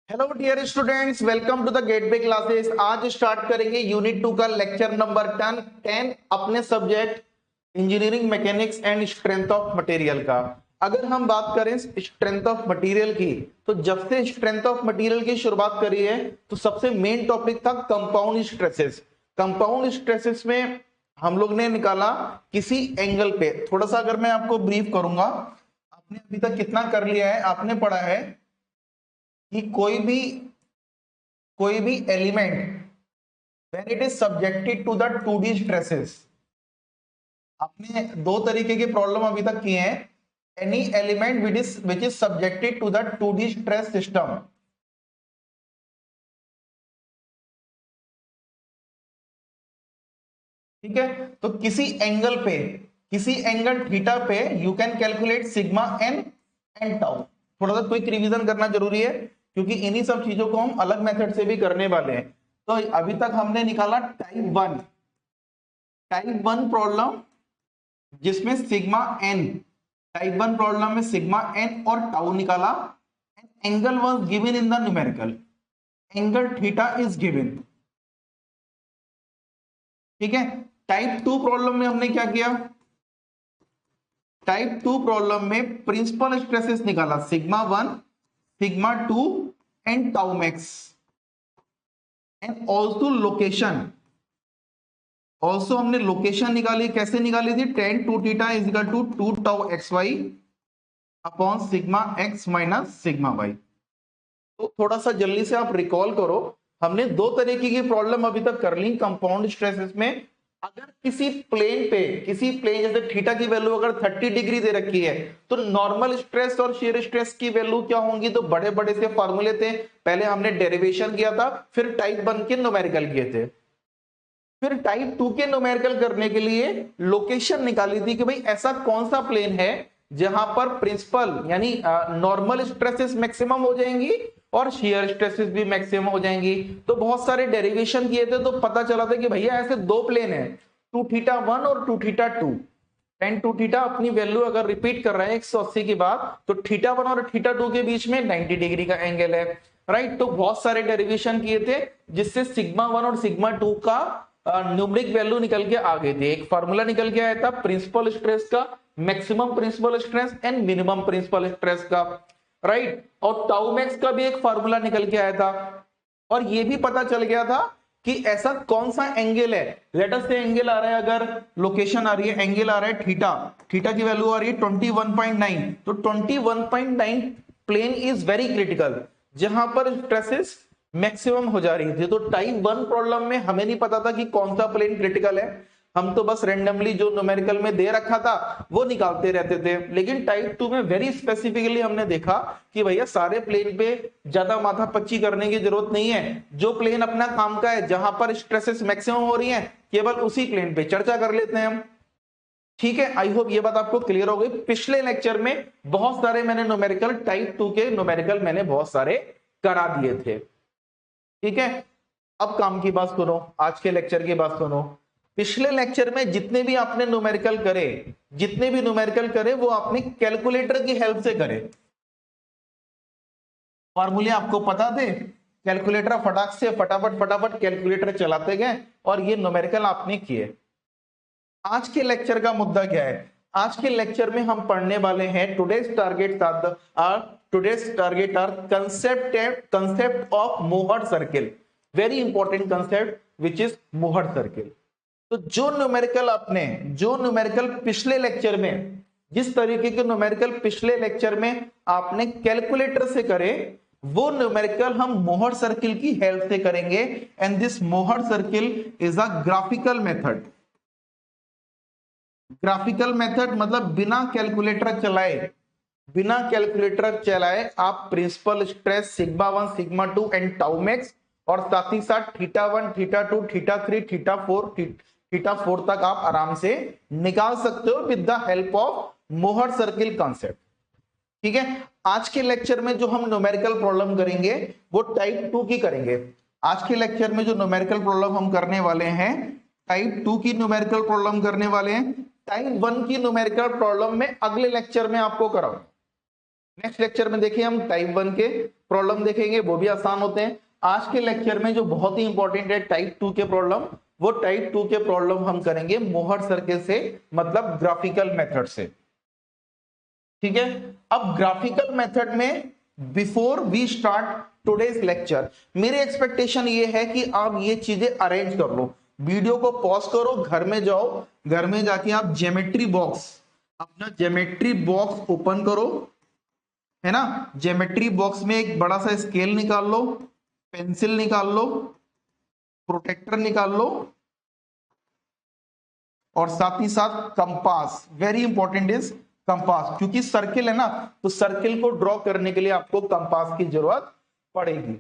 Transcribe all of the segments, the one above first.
Hello dear students, welcome to the gateway classes. आज start करेंगे unit 2 का lecture number 10 अपने subject engineering mechanics and strength of material का। अगर हम बात करें स्ट्रेंथ ऑफ मटेरियल की, तो जब से स्ट्रेंथ ऑफ मटेरियल की शुरुआत करी है तो सबसे मेन टॉपिक था कंपाउंड स्ट्रेसेस। कंपाउंड स्ट्रेसेस में हम लोग ने निकाला किसी एंगल पे। थोड़ा सा अगर मैं आपको ब्रीफ करूंगा, आपने अभी तक कितना कर लिया है, आपने पढ़ा है कि कोई भी element when it is subjected to the 2D stresses. आपने दो तरीके के प्रॉब्लम अभी तक किए हैं। Any element which is subjected to the 2D stress system, ठीक है। तो किसी एंगल थीटा पे you can calculate sigma N and tau. थोड़ा सा क्विक रिवीजन करना जरूरी है क्योंकि इन्हीं सब चीजों को हम अलग मेथड से भी करने वाले हैं। तो अभी तक हमने निकाला टाइप वन प्रॉब्लम जिसमें sigma N, type one problem में सिग्मा एन और टाउ निकाला। Angle was given in the numerical, angle theta is given, ठीक है। टाइप टू प्रॉब्लम में हमने क्या किया, टाइप टू प्रॉब्लम में प्रिंसिपल स्ट्रेसेस निकाला, sigma one, sigma two and tau max, and also location. Also हमने लोकेशन निकाली, कैसे निकाली थी, tan two theta is equal to 2 tau x Y upon sigma x minus sigma Y. तो थोड़ा सा जल्दी से आप रिकॉल करो, हमने दो तरीके की प्रॉब्लम अभी तक कर ली कंपाउंड स्ट्रेसेस में। अगर किसी प्लेन जैसे थीटा की वैल्यू अगर 30 डिग्री दे रखी है तो नॉर्मल स्ट्रेस और शियर स्ट्रेस की वैल्यू क्या होंगी। तो बड़े बड़े से फॉर्मूले थे, पहले हमने डेरिवेशन किया था, फिर टाइप वन के न्यूमेरिकल किए थे, फिर टाइप टू के न्यूमेरिकल करने के लिए लोकेशन निकाली थी कि भाई ऐसा कौन सा प्लेन है जहां पर प्रिंसिपल यानी नॉर्मल स्ट्रेसेस मैक्सिमम हो जाएंगी और शियर स्ट्रेसेस भी मैक्सिमम हो जाएंगी। तो बहुत सारे डेरिवेशन किए थे तो पता चला था कि भैया ऐसे दो प्लेन है, टू थीटा वन और two theta two. Tan two theta अपनी वैल्यू अगर रिपीट कर रहे हैं 180 की बात, तो थीटा वन और थीटा टू के बीच में 90 डिग्री का एंगल है, राइट। तो बहुत सारे डेरिवेशन किए थे जिससे सिग्मा वन और सिग्मा टू का न्यूमेरिक वैल्यू निकल के आ गए थे। एक फार्मूला निकल के आया था प्रिंसिपल स्ट्रेस का, maximum principal stress and minimum principal stress का, राइट। और टाउ मैक्स का भी एक फार्मूला निकल के आया था, और ये भी पता चल गया था कि ऐसा कौन सा एंगल है। लेट अस से एंगल आ रहा है, अगर लोकेशन आ रही है, एंगल आ रहा है थीटा, थीटा की वैल्यू आ रही है 21.9, तो 21.9 प्लेन इज वेरी क्रिटिकल जहां पर स्ट्रेसेस मैक्सिमम हो जा रही थी। तो टाइप वन प्रॉब्लम में हमें नहीं पता था कि कौन सा प्लेन क्रिटिकल है, हम तो बस रेंडमली जो न्यूमेरिकल में दे रखा था वो निकालते रहते थे। लेकिन टाइप टू में वेरी स्पेसिफिकली हमने देखा कि भैया सारे प्लेन पे ज्यादा माथा पच्ची करने की जरूरत नहीं है, जो प्लेन अपना काम का है जहां पर स्ट्रेसेस मैक्सिमम हो रही हैं केवल उसी प्लेन पे चर्चा कर लेते हैं हम, ठीक है। आई होप ये बात आपको क्लियर हो गई। पिछले लेक्चर में बहुत सारे मैंने न्यूमेरिकल, टाइप टू के न्यूमेरिकल मैंने बहुत सारे करा दिए थे, ठीक है। अब काम की बात सुनो, आज के लेक्चर की बात सुनो। पिछले लेक्चर में जितने भी न्यूमेरिकल करे वो आपने कैलकुलेटर की हेल्प से करे। फॉर्मूले आपको पता थे, कैलकुलेटर फटाक से फटाफट कैलकुलेटर चलाते गए और ये न्यूमेरिकल आपने किए। आज के लेक्चर का मुद्दा क्या है, आज के लेक्चर में हम पढ़ने वाले हैं today's target are concept of Mohr circle, very important concept which is Mohr circle. तो जो न्यूमेरिकल पिछले लेक्चर में, जिस तरीके के न्यूमेरिकल पिछले लेक्चर में आपने कैलकुलेटर से करे, वो न्यूमेरिकल हम मोहर सर्किल की हेल्प से करेंगे। And this Mohr circle is a graphical method. Graphical method मतलब बिना कैलकुलेटर चलाए आप principal stress sigma one, sigma two and tau max, और साथ ही साथ theta one, theta two, theta three, theta four तक आप आराम से निकाल सकते हो with the help of Mohr circle concept, ठीक है। आज के लेक्चर में जो हम न्यूमेरिकल प्रॉब्लम करेंगे वो टाइप टू की करेंगे। आज के लेक्चर में जो न्यूमेरिकल प्रॉब्लम हम करने वाले हैं, टाइप टू की न्यूमेरिकल प्रॉब्लम करने वाले हैं। टाइप वन की न्यूमेरिकल प्रॉब्लम में अगले लेक्चर में आपको कराऊंगा, नेक्स्ट लेक्चर में देखिए हम टाइप 1 के प्रॉब्लम देखेंगे, वो भी आसान होते हैं। आज के लेक्चर में जो बहुत ही इंपॉर्टेंट है टाइप 2 के प्रॉब्लम, वो टाइप 2 के प्रॉब्लम हम करेंगे मोहर सर्किल से, मतलब ग्राफिकल मेथड से। ठीक है, अब ग्राफिकल मेथड में before we start today's lecture, मेरी एक्सपेक्टेशन ये है कि आप ये चीजें अरेंज कर लो, वीडियो को पॉज करो, घर में जाओ, घर में जाके आप ज्योमेट्री बॉक्स, अपना ज्योमेट्री बॉक्स ओपन करो, है ना। ज्योमेट्री बॉक्स में एक बड़ा सा स्केल निकाल लो, पेंसिल निकाल लो, प्रोटेक्टर निकाल लो, और साथ ही साथ compass, very important is compass, क्योंकि सर्किल है ना, तो सर्किल को ड्रॉ करने के लिए आपको कंपास की जरूरत पड़ेगी।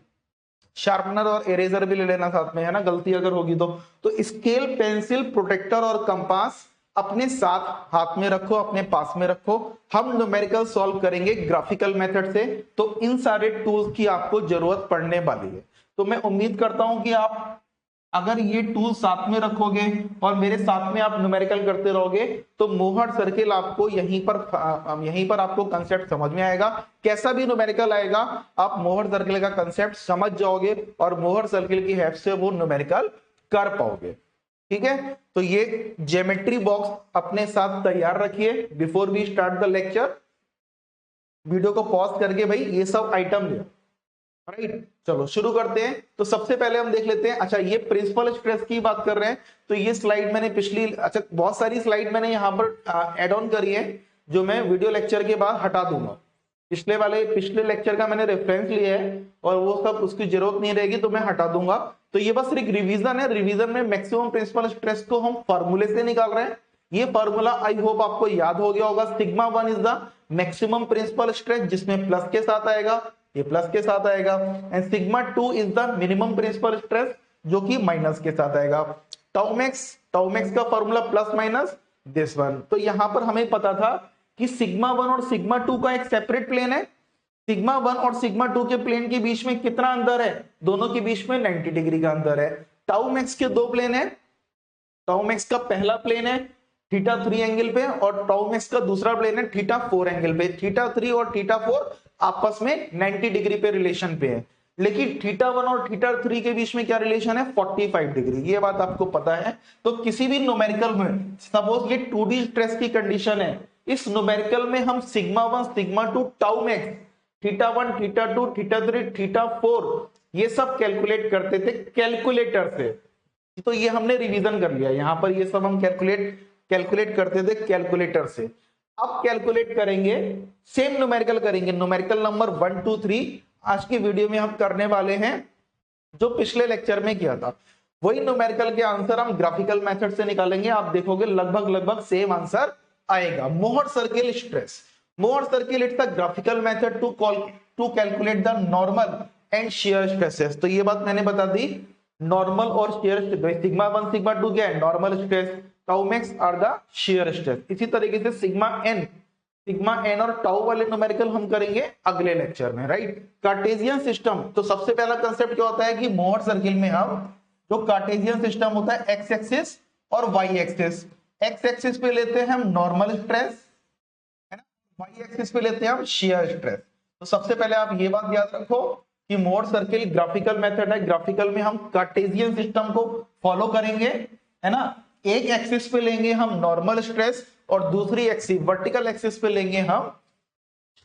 शार्पनर और इरेजर भी ले लेना साथ में, है ना, गलती अगर होगी तो स्केल, पेंसिल, प्रोटेक्टर और कंपास अपने साथ हाथ में रखो, अपने पास में रखो। हम न्यूमेरिकल सॉल्व करेंगे ग्राफिकल मेथड से, तो इन सारे टूल्स की आपको जरूरत पड़ने वाली है। तो मैं उम्मीद करता हूं कि आप अगर ये टूल साथ में रखोगे और मेरे साथ में आप न्यूमेरिकल करते रहोगे, तो मोहर सर्किल आपको यहीं पर आपको कंसेप्ट समझ में आएगा। कैसा भी न्यूमेरिकल आएगा, आप मोहर सर्किल का कंसेप्ट समझ जाओगे और मोहर सर्किल की हेल्प से वो न्यूमेरिकल कर पाओगे। ठीक है, तो ये ज्योमेट्री बॉक्स अपने साथ तैयार रखिए before we start the lecture. Video को पॉज करके भाई ये सब आइटम ले, राइट। चलो शुरू करते हैं। तो सबसे पहले हम देख लेते हैं, अच्छा ये प्रिंसिपल स्ट्रेस की बात कर रहे हैं, तो ये स्लाइड मैंने पिछली, अच्छा बहुत सारी स्लाइड मैंने यहाँ पर एड ऑन करी है, जो मैं वीडियो लेक्चर के बाद हटा दूंगा। पिछले लेक्चर का मैंने रेफरेंस लिया है और वो सब उसकी जरूरत नहीं रहेगी, तो मैं हटा दूंगा। तो ये बस एक रिवीजन है, रिवीजन में मैक्सिमम प्रिंसिपल स्ट्रेस को हम फॉर्मूले से निकाल रहे हैं। ये फॉर्मूला आई होप आपको याद हो गया होगा, sigma 1 is the maximum principal stress, जिसमें प्लस के साथ आएगा, ये प्लस के साथ आएगा, and sigma 2 is the minimum principal stress, जो कि माइनस के साथ आएगा। टाउ मैक्स का formula plus minus this one. तो यहां पर हमें पता था कि सिग्मा 1 और सिग्मा 2 का एक सेपरेट प्लेन है। सिग्मा 1 और सिग्मा 2 के प्लेन के बीच में कितना अंदर है, दोनों के बीच में 90 डिग्री का अंदर है। टाउ मैक्स के दो प्लेन है, टाउ मैक्स का पहला प्लेन है थीटा 3 एंगल पे, और टाउ मैक्स का दूसरा प्लेन है थीटा 4 एंगल पे। थीटा 3 और थीटा 4 आपस में 90 डिग्री पे रिलेशन पे है, लेकिन थीटा 1 और थीटा 3 के बीच में क्या रिलेशन है, 45 डिग्री। ये बात आपको पता है। तो किसी भी न्यूमेरिकल में, सपोज ये 2D स्ट्रेस की कंडीशन है, इस न्यूमेरिकल में हम sigma 1 sigma 2 tau max, theta 1 theta 2 theta 3 theta 4 ये सब कैलकुलेट करते थे कैलकुलेटर से। तो ये हमने रिवीजन कर लिया, यहां पर ये सब हम कैलकुलेट करते थे कैलकुलेटर से। अब कैलकुलेट करेंगे, सेम न्यूमेरिकल करेंगे, न्यूमेरिकल नंबर 1 2 3 आज की वीडियो में हम करने वाले हैं, जो पिछले लेक्चर में किया था। वही न्यूमेरिकल के आंसर हम ग्राफिकल मेथड से निकालेंगे, आप देखोगे लगभग सेम आंसर आएगा। Mohr circle stress, Mohr circle it's the graphical method to calculate the normal and shear stresses. तो ये बात मैंने बता दी, नॉर्मल और शेयर स्ट्रेस, सिग्मा 1 सिग्मा 2 क्या है, normal stress, tau max are the shear stress. इसी तरीके से सिग्मा एन और टाउ वाले न्यूमेरिकल हम करेंगे अगले लेक्चर में, राइट। कार्टेशियन सिस्टम, तो सबसे पहला कंसेप्ट क्या होता है कि मोहर सर्किल में हम जो कार्टेशियन सिस्टम होता है, एक्स एक्सिस और वाई एक्सिस। एक्स एक्सिस पे लेते हैं हम नॉर्मल स्ट्रेस, है ना, वाई एक्सिस पे लेते हैं हम शेयर स्ट्रेस। तो सबसे पहले आप ये बात याद रखो कि मोहर सर्किल ग्राफिकल मेथड है, ग्राफिकल में हम कार्टेशियन सिस्टम को फॉलो करेंगे, है ना। एक एक्सिस पे लेंगे हम नॉर्मल स्ट्रेस और दूसरी एक्सिस वर्टिकल एक्सिस पे लेंगे हम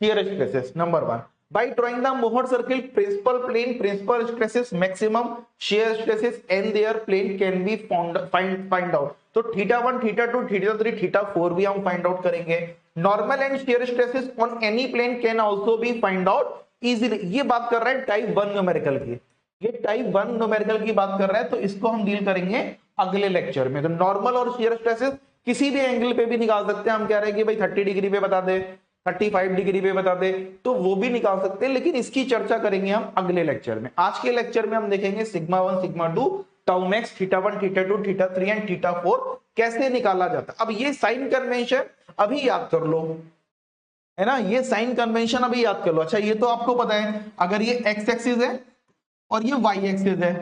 shear stresses. Number 1, by drawing the Mohr circle, principal plane, principal stresses, maximum shear stresses and their plane can be find out. तो थीटा 1 थीटा 2 थीटा 3 थीटा 4 भी हम find out करेंगे। Normal and shear stresses on any plane can also be find out easily। ये बात कर रहे हैं type 1 numerical की, ये टाइप 1 न्यूमेरिकल की बात कर रहे हैं, तो इसको हम डील करेंगे अगले लेक्चर में। तो नॉर्मल और shear stresses किसी भी एंगल पे भी निकाल सकते हैं। हम कह रहे हैं कि भाई 30 डिग्री पे बता दे, 35 डिग्री पे बता दे, तो वो भी निकाल सकते हैं, लेकिन इसकी चर्चा करेंगे हम अगले लेक्चर में। आज के लेक्चर में हम देखेंगे sigma 1 sigma 2 tau max, theta 1 theta 2 theta 3 and theta 4 कैसे निकाला जाता है। अब ये साइन कन्वेंशन अभी याद कर लो, है ना, ये साइन कन्वेंशन अभी याद कर लो। अच्छा ये तो आपको पता है, अगर ये एक्स एक्सिस है और ये वाई एक्सिस है,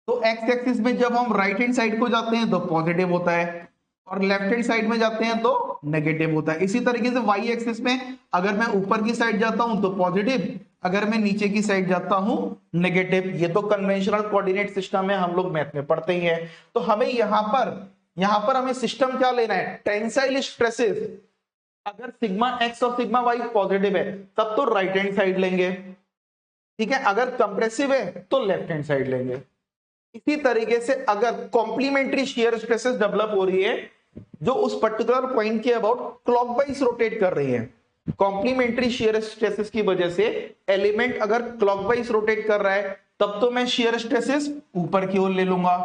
तो एक्स एक्सिस में जब हम राइट हैंड साइड को जाते हैं तो पॉजिटिव होता है, और लेफ्ट हैंड साइड में जाते हैं तो नेगेटिव होता है। इसी तरीके से वाई एक्सिस में अगर मैं ऊपर की साइड जाता हूं तो पॉजिटिव, अगर मैं नीचे की साइड जाता हूं नेगेटिव। ये तो कन्वेंशनल कोऑर्डिनेट सिस्टम है, हम लोग मैथ में पढ़ते ही हैं। तो हमें यहां पर हमें सिस्टम क्या लेना है, टेंसाइल स्ट्रेसेस। अगर सिग्मा एक्स और सिग्मा वाई पॉजिटिव है तब तो राइट हैंड साइड लेंगे, ठीक है। अगर कंप्रेसिव है तो लेफ्ट हैंड साइड लेंगे। इसी तरीके से अगर कॉम्प्लीमेंट्री शियर स्ट्रेसेस डेवलप हो रही है जो उस पर्टिकुलर पॉइंट के अबाउट क्लॉकवाइज रोटेट कर रही है, कॉम्प्लीमेंट्री शियर स्ट्रेसेस की वजह से एलिमेंट अगर क्लॉकवाइज रोटेट कर रहा है तब तो मैं शियर स्ट्रेसेस ऊपर की ओर ले लूंगा,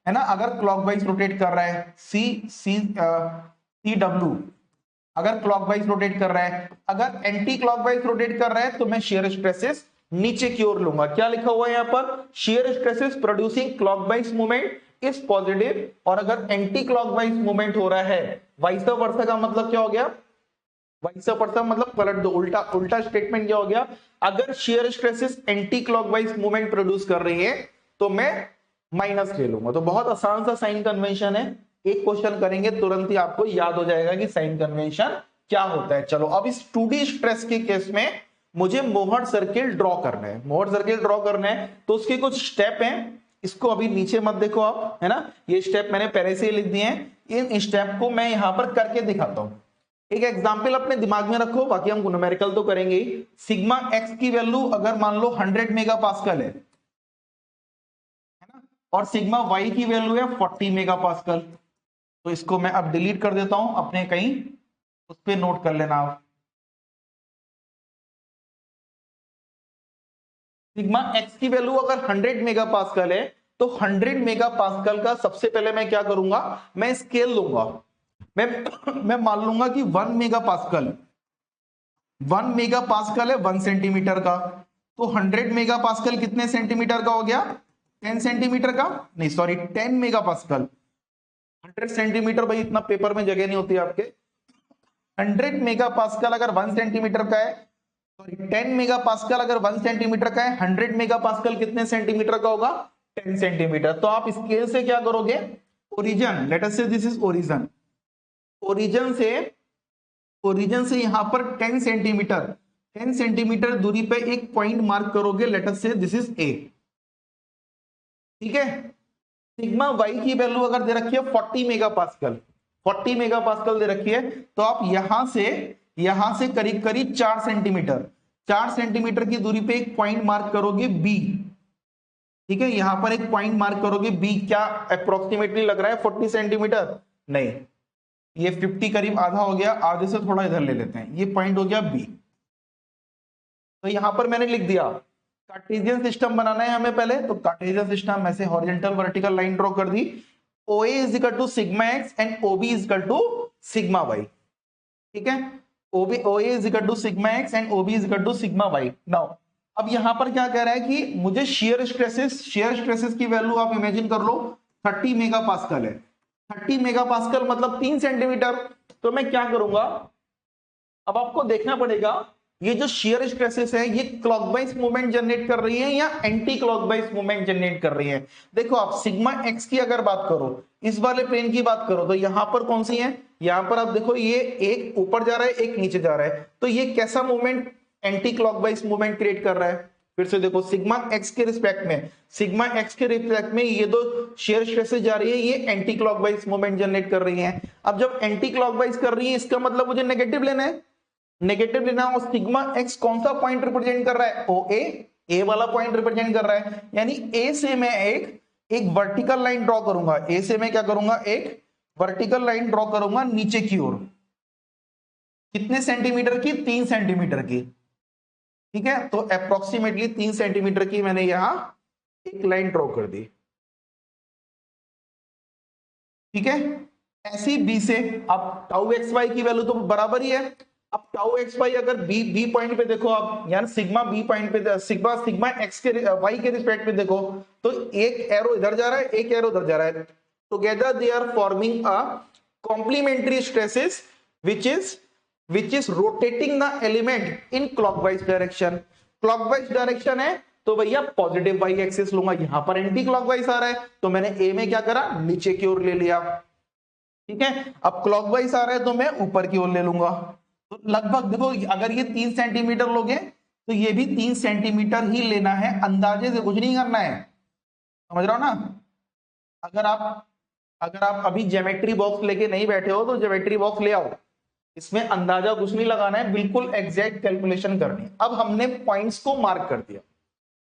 है ना। अगर क्लॉकवाइज रोटेट कर रहा है सी डब्ल्यू, अगर क्लॉकवाइज रोटेट कर रहा है, अगर एंटी क्लॉकवाइज रोटेट कर रहा है तो मैं शियर स्ट्रेसेस नीचे की ओर लूंगा। क्या लिखा हुआ है यहां पर, shear stresses producing clockwise movement is positive, और अगर एंटी क्लॉकवाइज मूवमेंट हो रहा है वाइस वर्सा का मतलब क्या हो गया, वाइस वर्सा मतलब पलट दो, उल्टा उल्टा स्टेटमेंट क्या हो गया, अगर shear stresses anti clockwise movement produce कर रही है तो मैं माइनस ले लूंगा। तो बहुत आसान सा साइन कन्वेंशन है, एक क्वेश्चन करेंगे तुरंत ही आपको याद हो जाएगा कि साइन कन्वेंशन क्या होता है। चलो अब इस 2D स्ट्रेस के केस में मुझे मोहर सर्किल ड्रॉ करना है, मोहर सर्किल ड्रॉ करना है तो उसके कुछ स्टेप हैं, इसको अभी नीचे मत देखो आप, है ना। ये स्टेप मैंने पहले से ही लिख दिए हैं, इन स्टेप को मैं यहां पर करके दिखाता हूं। एक एग्जाम्पल अपने दिमाग में रखो, बाकी हम न्यूमेरिकल तो करेंगे ही। सिग्मा एक्स की वैल्यू अगर मान लो 100 मेगा पास्कल है ना, और सिग्मा वाई की वैल्यू है 40 मेगा पास्कल। तो इसको मैं अब डिलीट कर देता हूं, अपने कहीं उस पर नोट कर लेना आप। सिग्मा एक्स की वैल्यू अगर 100 मेगा पास्कल है तो 100 मेगा पास्कल का सबसे पहले मैं क्या करूंगा, मैं स्केल लूंगा। मैं मैं मान लूंगा कि 1 मेगा पास्कल, 1 मेगा पास्कल है 1 सेंटीमीटर का, तो 100 मेगा पास्कल कितने सेंटीमीटर का हो गया, 10 सेंटीमीटर का, नहीं सॉरी 10 मेगा पास्कल। 100 सेंटीमीटर भाई इतना पेपर में जगह नहीं होती आपके। 100 मेगा पास्कल अगर 1 सेंटीमीटर का है, सॉरी 10 मेगा पास्कल अगर 1 सेंटीमीटर का है, 100 मेगा पास्कल कितने सेंटीमीटर का होगा, 10 सेंटीमीटर। तो आप स्केल से क्या करोगे, ओरिजिन, लेट अस से दिस इज ओरिजिन, ओरिजिन से यहां पर 10 सेंटीमीटर, 10 सेंटीमीटर दूरी पे एक पॉइंट मार्क करोगे, लेट अस से दिस इज ए, ठीक है। सिग्मा वाई की वैल्यू अगर दे रखी है 40 मेगा पास्कल, 40 मेगा पास्कल दे रखी है, तो आप यहां से करीब करीब 4 सेंटीमीटर, 4 सेंटीमीटर की दूरी पे एक पॉइंट मार्क करोगे बी, ठीक है। यहां पर एक पॉइंट मार्क करोगे बी, क्या अप्रोक्सीमेटली लग रहा है 40 सेंटीमीटर, नहीं ये 50 करीब आधा हो गया, आधे से थोड़ा इधर ले लेते हैं, ये पॉइंट हो गया बी। तो यहां पर मैंने लिख दिया कार्टेशियन सिस्टम बनाना है हमें पहले, तो कार्टेशियन सिस्टम ऐसे हॉरिजॉन्टल वर्टिकल लाइन ड्रॉ कर दी, OA is equal to sigma x and OB is equal to sigma y, ठीक है। OA is equal to sigma x and OB is equal to sigma y. Now अब यहां पर क्या कह रहा है कि मुझे शियर स्ट्रेसेस की वैल्यू आप इमेजिन कर लो 30 मेगा पास्कल है, 30 मेगा पास्कल मतलब 3 सेंटीमीटर। तो मैं क्या करूंगा, अब आपको देखना पड़ेगा ये जो शियर स्ट्रेसेस है ये क्लॉकवाइज मूवमेंट जनरेट कर रही है या एंटी क्लॉकवाइज मूवमेंट जनरेट कर रही है। देखो आप सिग्मा एक्स की अगर बात करो, इस वाले प्लेन की बात करो, तो यहां पर कौन सी है, यहां पर आप देखो ये एक ऊपर जा रहा है एक नीचे जा रहा है, तो ये कैसा movement, anti clockwise movement create कर रहा है। फिर से देखो सिग्मा एक्स के रिस्पेक्ट में ये दो शेयर स्ट्रेसेस जा रही है, ये एंटी क्लॉकवाइज मूवमेंट जनरेट कर रही है। अब जब एंटी क्लॉकवाइज कर रही है इसका मतलब मुझे नेगेटिव लेना है, नेगेटिव लेना, और सिग्मा एक्स कौन सा पॉइंट रिप्रेजेंट कर रहा है, OA, ए वाला पॉइंट रिप्रेजेंट कर रहा है। यानी ए से मैं एक वर्टिकल लाइन ड्रॉ करूंगा, ए से मैं क्या करूंगा, एक वर्टिकल लाइन ड्रॉ करूंगा नीचे की ओर, कितने सेंटीमीटर की, 3 सेंटीमीटर की, ठीक है। तो अप्रोक्सीमेटली 3 सेंटीमीटर की मैंने यहां एक लाइन ड्रॉ कर दी, ठीक है। ऐसी बी से अब टाउ एक्स वाई की वैल्यू तो बराबर ही है। अब टाउ एक्स वाई अगर बी पॉइंट पे देखो आप, यानी सिग्मा बी पॉइंट पे, सिग्मा एक्स के वाई के रिस्पेक्ट में देखो, तो एक एरो इधर जा रहा है एक एरो उधर जा रहा है, together they are forming a complementary stresses which is rotating the element in clockwise direction। clockwise direction है तो भैया पॉजिटिव वाई एक्सिस लूंगा, यहां पर एंटी क्लॉकवाइज आ रहा है तो मैंने ए में क्या करा, नीचे की ओर ले लिया। ठीक है, अब क्लॉकवाइज आ रहा है तो मैं ऊपर की ओर ले लूंगा। तो लगभग देखो, अगर ये 3 सेंटीमीटर लोगे तो ये भी 3 सेंटीमीटर ही लेना है, अंदाजे से कुछ नहीं करना है, समझ रहा हो ना। अगर आप अगर आप अभी ज्योमेट्री बॉक्स लेके नहीं बैठे हो तो ज्योमेट्री बॉक्स ले आओ, इसमें अंदाजा कुछ नहीं लगाना है, बिल्कुल एग्जैक्ट कैलकुलेशन करनी है। अब हमने पॉइंट्स को मार्क कर दिया,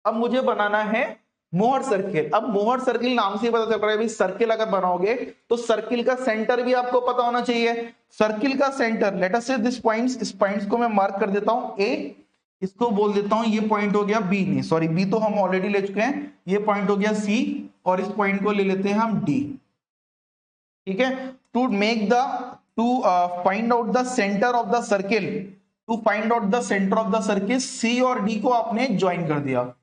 अब मुझे बनाना है मोहर सर्किल। अब मोहर सर्किल नाम से ही पता चल रहा है भाई, सर्किल अगर बनाओगे तो सर्किल का सेंटर भी आपको पता होना चाहिए। सर्किल का सेंटर, लेट अस से दिस पॉइंट्स, इस पॉइंट्स को मैं मार्क कर देता हूं ए, इसको बोल देता हूं ये पॉइंट हो गया बी, नहीं सॉरी बी तो हम ऑलरेडी ले चुके हैं, ये पॉइंट हो गया सी, और इस पॉइंट को ले लेते हैं हम डी। ठीक है, to make the to find out the centre of the circle, to find out the centre of the circle, C और डी को आपने ज्वाइन कर दिया,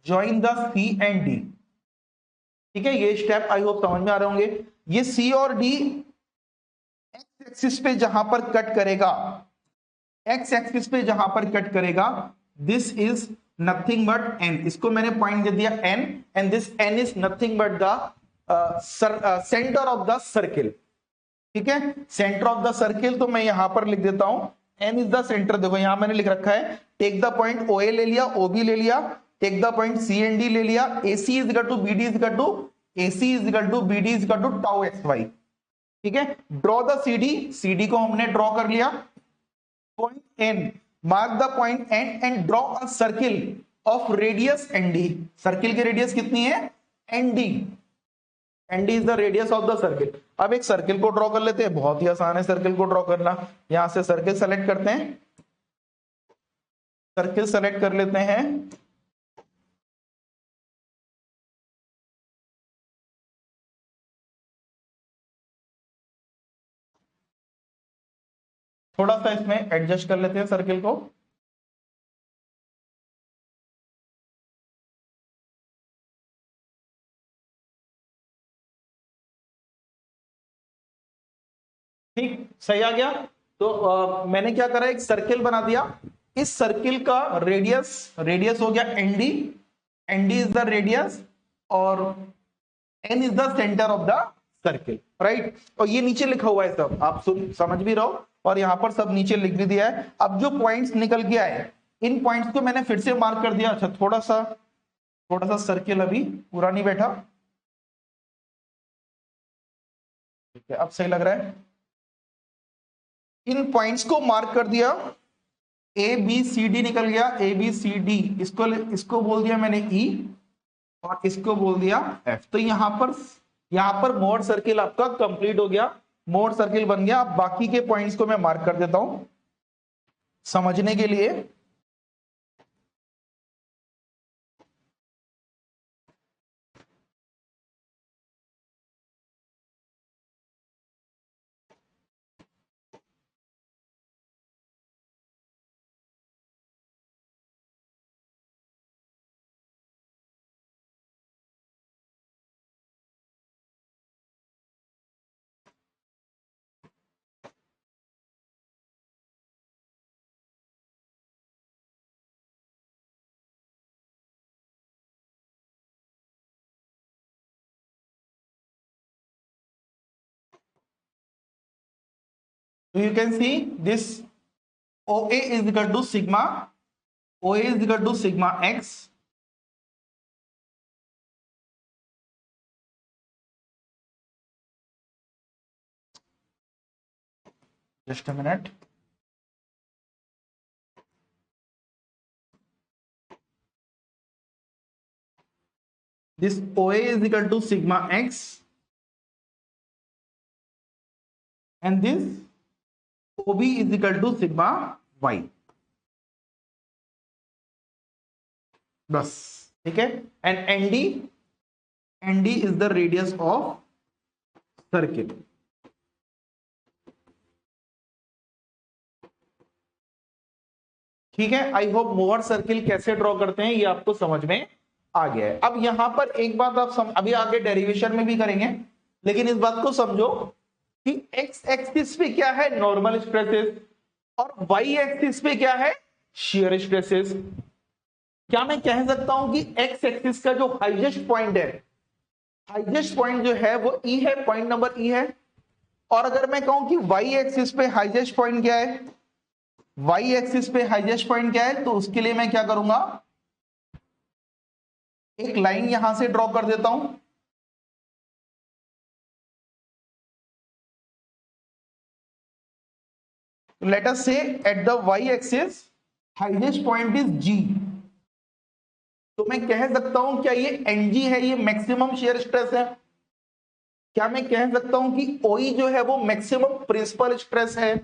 join the C and D. ठीक है, ये स्टेप आई होप समझ में आ रहे होंगे। ये सी और डी एक्स एक्सिस पे जहां पर कट करेगा, एक्स एक्सिस पे जहां पर कट करेगा, this is nothing but N, इसको मैंने पॉइंट दे दिया N, and this N is nothing but the centre of the circle. ठीक है, सेंटर ऑफ द सर्किल तो मैं यहां पर लिख देता हूं एन इज द सेंटर। देखो यहां मैंने लिख रखा है, take the point O A ले लिया, ओ बी ले लिया, take the point C and D ले लिया, A C is equal to B D is equal to, A C is equal to B D is equal to tau x Y. ठीक है, draw the C D, C D को हमने draw कर लिया, point N, mark the point N and draw a circle of radius N D. Circle की radius कितनी है, N D, N D is the radius of the circle. अब एक circle को ड्रॉ कर लेते हैं, बहुत ही आसान है सर्किल को ड्रॉ करना। यहां से सर्किल सेलेक्ट करते हैं, सर्किल सेलेक्ट कर लेते हैं, थोड़ा सा इसमें एडजस्ट कर लेते हैं सर्किल को। ठीक, सही आ गया। तो मैंने क्या करा, एक सर्किल बना दिया, इस सर्किल का रेडियस, रेडियस हो गया ND, ND is the radius और N is the centre of the circle, right. और ये नीचे लिखा हुआ है सब, आप समझ भी रहो, और यहां पर सब नीचे लिख भी दिया है। अब जो पॉइंट्स निकल के आए, इन पॉइंट्स को मैंने फिर से मार्क कर दिया। अच्छा, थोड़ा सा सर्किल अभी पूरा नहीं बैठा, ठीक है अब सही लग रहा है। इन पॉइंट्स को मार्क कर दिया, ए बी सी डी निकल गया, ए बी सी डी, इसको बोल दिया मैंने ई, और इसको बोल दिया एफ। तो यहां पर मोर सर्किल आपका कंप्लीट हो गया, मोर सर्किल बन गया। अब बाकी के पॉइंट्स को मैं मार्क कर देता हूं समझने के लिए। So you can see this OA is equal to sigma, OA is equal to sigma x, just a minute, this OA is equal to sigma x and this OB is equal to sigma y, बस ठीक है। And ND is the radius of circle. ठीक है, I hope Mohr circle कैसे draw करते हैं ये आपको समझ में आ गया है। अब यहां पर एक बात आप अभी आगे डेरिवेशन में भी करेंगे, लेकिन इस बात को समझो कि एक्स एक्सिस पे क्या है, नॉर्मल स्ट्रेसेस, और वाई एक्सिस पे क्या है, शियर स्ट्रेसेस। क्या मैं कह सकता हूं कि एक्स एक्सिस का जो हाईएस्ट पॉइंट है, हाईएस्ट पॉइंट जो है वो ई है, पॉइंट नंबर ई है, और अगर मैं कहूं कि वाई एक्सिस पे हाईएस्ट पॉइंट क्या है, वाई एक्सिस पे हाईएस्ट पॉइंट क्या है, तो उसके लिए मैं क्या करूंगा, एक लाइन यहां से ड्रॉ कर देता हूं। Let us say at the Y axis highest point is G. तो मैं कह सकता हूं क्या ये एनजी है, ये मैक्सिमम शेयर स्ट्रेस है। क्या मैं कह सकता हूं कि ओई जो है वो मैक्सिमम प्रिंसिपल स्ट्रेस है।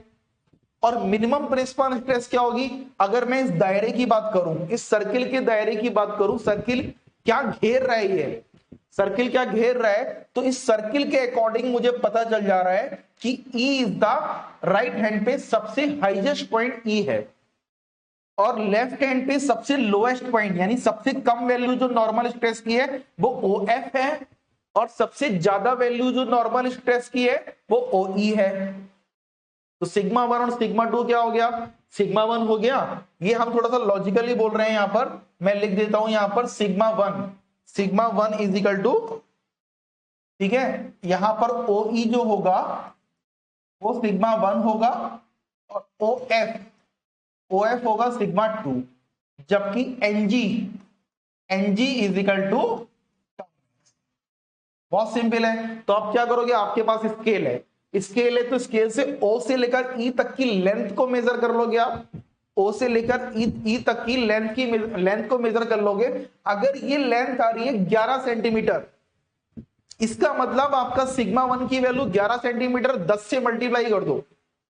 और मिनिमम प्रिंसिपल स्ट्रेस क्या होगी, अगर मैं इस दायरे की बात करूं, इस सर्किल के दायरे की बात करूं, सर्किल क्या घेर रहा है, ये सर्किल क्या घेर रहा है, तो इस सर्किल के अकॉर्डिंग मुझे पता चल जा रहा है कि E is the right hand पे सबसे हाईएस्ट पॉइंट ई है, और लेफ्ट हैंड पे सबसे लोएस्ट पॉइंट यानी सबसे कम वैल्यू जो नॉर्मल स्ट्रेस की है वो ओ एफ है, और सबसे ज्यादा वैल्यू जो नॉर्मल स्ट्रेस की है वो ओ ई है। तो सिग्मा वन और सिग्मा टू क्या हो गया, सिग्मा वन हो गया, ये हम थोड़ा सा लॉजिकली बोल रहे हैं यहां पर, मैं लिख देता हूं यहां पर sigma one is equal to, ठीक है, यहां पर ओ ई जो होगा वो सिग्मा वन होगा, और ओ एफ होगा सिग्मा टू, जबकि एनजी इज इक्वल टू, बहुत सिंपल है। तो आप क्या करोगे, आपके पास स्केल है तो स्केल से ओ से लेकर ई तक की लेंथ को मेजर कर लोगे आप, ओ से लेकर ई तक की लेंथ को मेजर कर लोगे। अगर ये लेंथ आ रही है 11 सेंटीमीटर, इसका मतलब आपका सिग्मा वन की वैल्यू 11 सेंटीमीटर 10 से मल्टीप्लाई कर दो।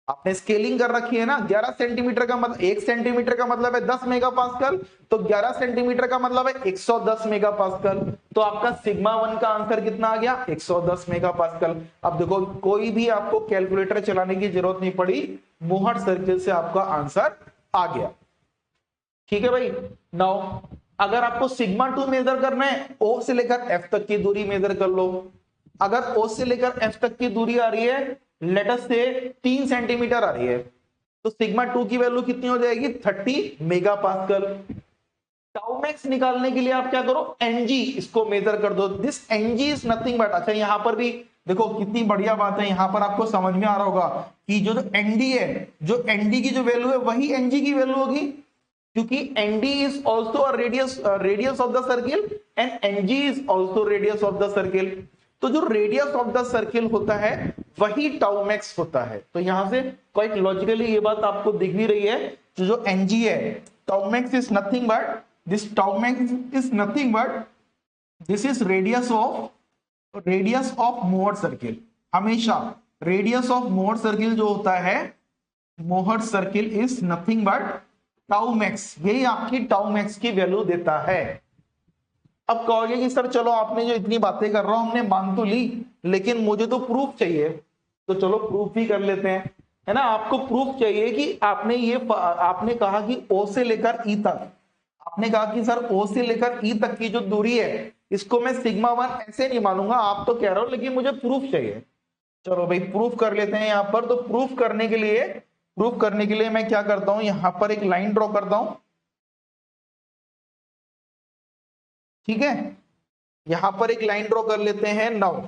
आपने स्केलिंग कर रखी है ना, 11 सेंटीमीटर का मतलब 1 सेंटीमीटर का मतलब है 10 मेगापास्कल, तो 11 सेंटीमीटर का मतलब है 110 मेगापास्कल। तो आपका सिग्मा वन का आंसर कितना आ गया, 110 मेगापास्कल। अब देखो कोई भी आपको कैलकुलेटर चलाने की जरूरत नहीं पड़ी, मोहर सर्किल से आपका आंसर आ गया। ठीक है भाई। नाउ अगर आपको सिग्मा टू मेजर करना है, ओ से लेकर एफ तक की दूरी मेजर कर लो। अगर ओ से लेकर एफ तक की दूरी आ रही है लेट अस से 3 सेंटीमीटर आ रही है, तो सिग्मा टू की वैल्यू कितनी हो जाएगी, 30 मेगापास्कल। टाउ मैक्स निकालने के लिए आप क्या करो, एनजी इसको मेजर कर दो। This NG is nothing but, अच्छा यहां पर भी देखो कितनी बढ़िया बात है, यहां पर आपको समझ में आ रहा होगा कि जो एनडी है, जो एनडी की जो वैल्यू है वही एनजी की वैल्यू होगी, क्योंकि ND is also a radius of the circle and NG is also radius of the circle. तो जो रेडियस ऑफ द सर्किल होता है वही टाउ मैक्स होता है। तो यहां से क्वाइट लॉजिकली ये बात आपको दिख भी रही है, जो एनजी है, tau max is nothing but, this tau max is nothing but this is radius of मोहर सर्किल। हमेशा रेडियस ऑफ मोहर सर्किल जो होता है, मोहर circle is nothing but tau max, यही आपकी टाउ मैक्स की वैल्यू देता है। अब कहोगे कि सर चलो आपने जो इतनी बातें कर रहा हूं हमने मान तो ली, लेकिन मुझे तो प्रूफ चाहिए, तो चलो प्रूफ ही कर लेते हैं, है ना। आपको प्रूफ चाहिए कि आपने कहा कि ओ से लेकर ई तक, आपने कहा कि सर ओ से लेकर ई तक की जो दूरी है इसको मैं सिग्मा वन ऐसे नहीं मानूंगा, आप तो कह रहे हो, लेकिन मुझे प्रूफ चाहिए। चलो भाई प्रूफ कर लेते हैं यहां पर। तो प्रूफ करने के लिए मैं क्या करता हूं, यहां पर एक लाइन ड्रॉ करता हूं, ठीक है, यहां पर एक लाइन ड्रॉ कर लेते हैं। Now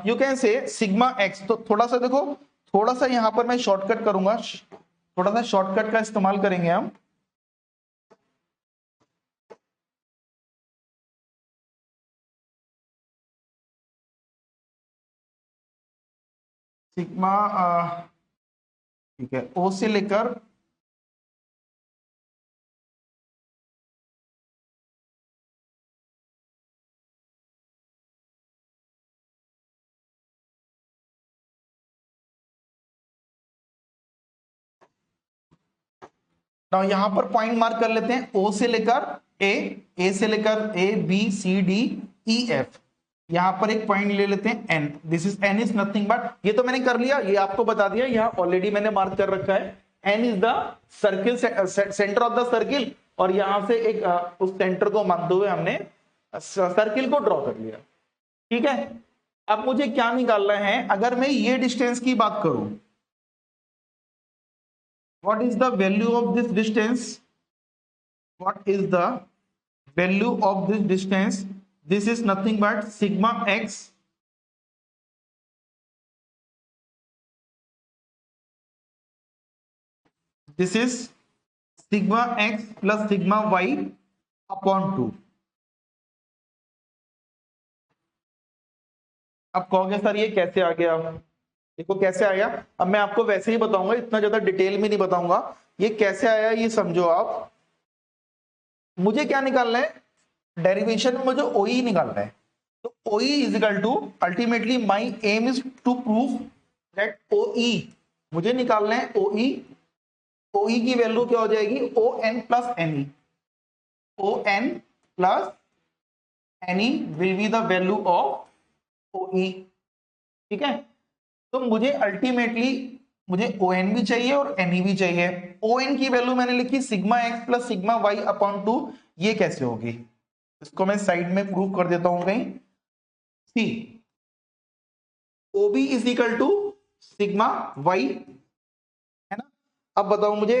you can say sigma x, तो थोड़ा सा देखो, थोड़ा सा यहां पर मैं शॉर्टकट करूंगा, थोड़ा सा शॉर्टकट का इस्तेमाल करेंगे हम। सिग्मा, ठीक है, ओ से लेकर ना, यहां पर पॉइंट मार्क कर लेते हैं, ओ से लेकर ए से लेकर A B C D E F, यहां पर एक पॉइंट ले लेते हैं N, this is N is nothing but, ये तो मैंने कर लिया, ये आपको बता दिया, यहां ऑलरेडी मैंने मार्क कर रखा है, N is the circle, centre of the circle, और यहां से एक उस सेंटर को मानते हुए हमने सर्किल को ड्रॉ कर लिया। ठीक है, अब मुझे क्या निकालना है, अगर मैं ये डिस्टेंस की बात करूं, what is the value of this distance, what is the value of this distance, this is nothing but sigma x this is sigma x plus sigma Y upon 2। अब कहोगे सर ये कैसे आ गया? देखो कैसे आया, अब मैं आपको वैसे ही बताऊंगा, इतना ज्यादा डिटेल में नहीं बताऊंगा। ये कैसे आया ये समझो आप। मुझे क्या निकालना है, डेरिवेशन में मुझे ओई निकालना है। तो O E is equal to, ultimately my aim is to prove that O E, मुझे निकालना है ओई। ओई की वैल्यू क्या हो जाएगी, O N plus N E. O N plus N E will be the value of O E. ठीक है, तो मुझे अल्टीमेटली मुझे ओ एन भी चाहिए और एन ई भी चाहिए। ओ एन की वैल्यू मैंने लिखी sigma x plus sigma Y upon 2। ये कैसे होगी, इसको मैं साइड में प्रूव कर देता हूं कहीं। See OB is equal to sigma Y, है ना। अब बताओ मुझे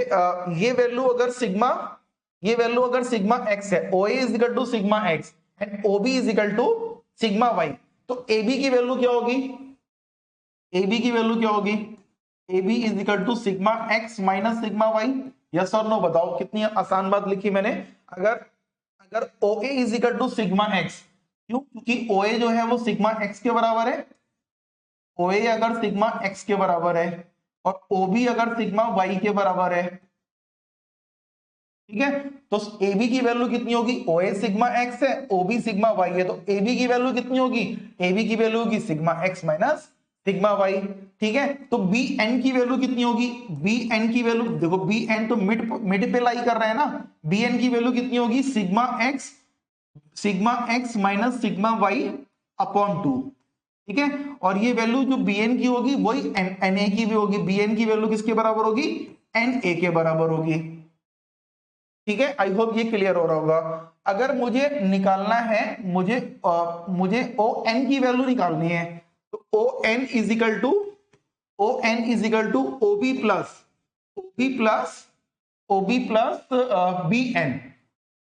ये वैल्यू अगर सिग्मा, ये वैल्यू अगर सिग्मा एक्स है, O A is equal to sigma x and OB is equal to sigma Y, तो ए बी की वैल्यू क्या होगी, ए बी की वैल्यू क्या होगी, A B is equal to sigma x minus sigma Y. Yes और no बताओ, कितनी आसान बात लिखी मैंने। अगर अगर O A is equal to sigma X, क्यों, क्योंकि ओ ए जो है वो सिग्मा एक्स के बराबर है। ओ ए अगर सिग्मा एक्स के बराबर है और ओ बी अगर सिग्मा वाई के बराबर है, ठीक है, तो ए बी की वैल्यू कितनी होगी, ओ ए सिग्मा एक्स है, ओ बी सिग्मा वाई है, तो ए बी की वैल्यू कितनी होगी, ए बी की वैल्यू होगी sigma x minus sigma y. ठीक है, तो बी एन की वैल्यू कितनी होगी, बी एन की वैल्यू देखो, बी एन तो मिड पे लाई कर रहे हैं ना, बी एन की वैल्यू कितनी होगी, sigma x minus sigma Y upon 2। ठीक है, और ये वैल्यू जो बी एन की होगी वही एन ए की भी होगी। बी एन की वैल्यू किसके बराबर होगी, एन ए के बराबर होगी। ठीक है, आई होप ये क्लियर हो रहा होगा। अगर मुझे निकालना है, मुझे ओ एन की वैल्यू निकालनी है, तो O N is equal to, O N is equal to O B plus O B plus O B plus B N,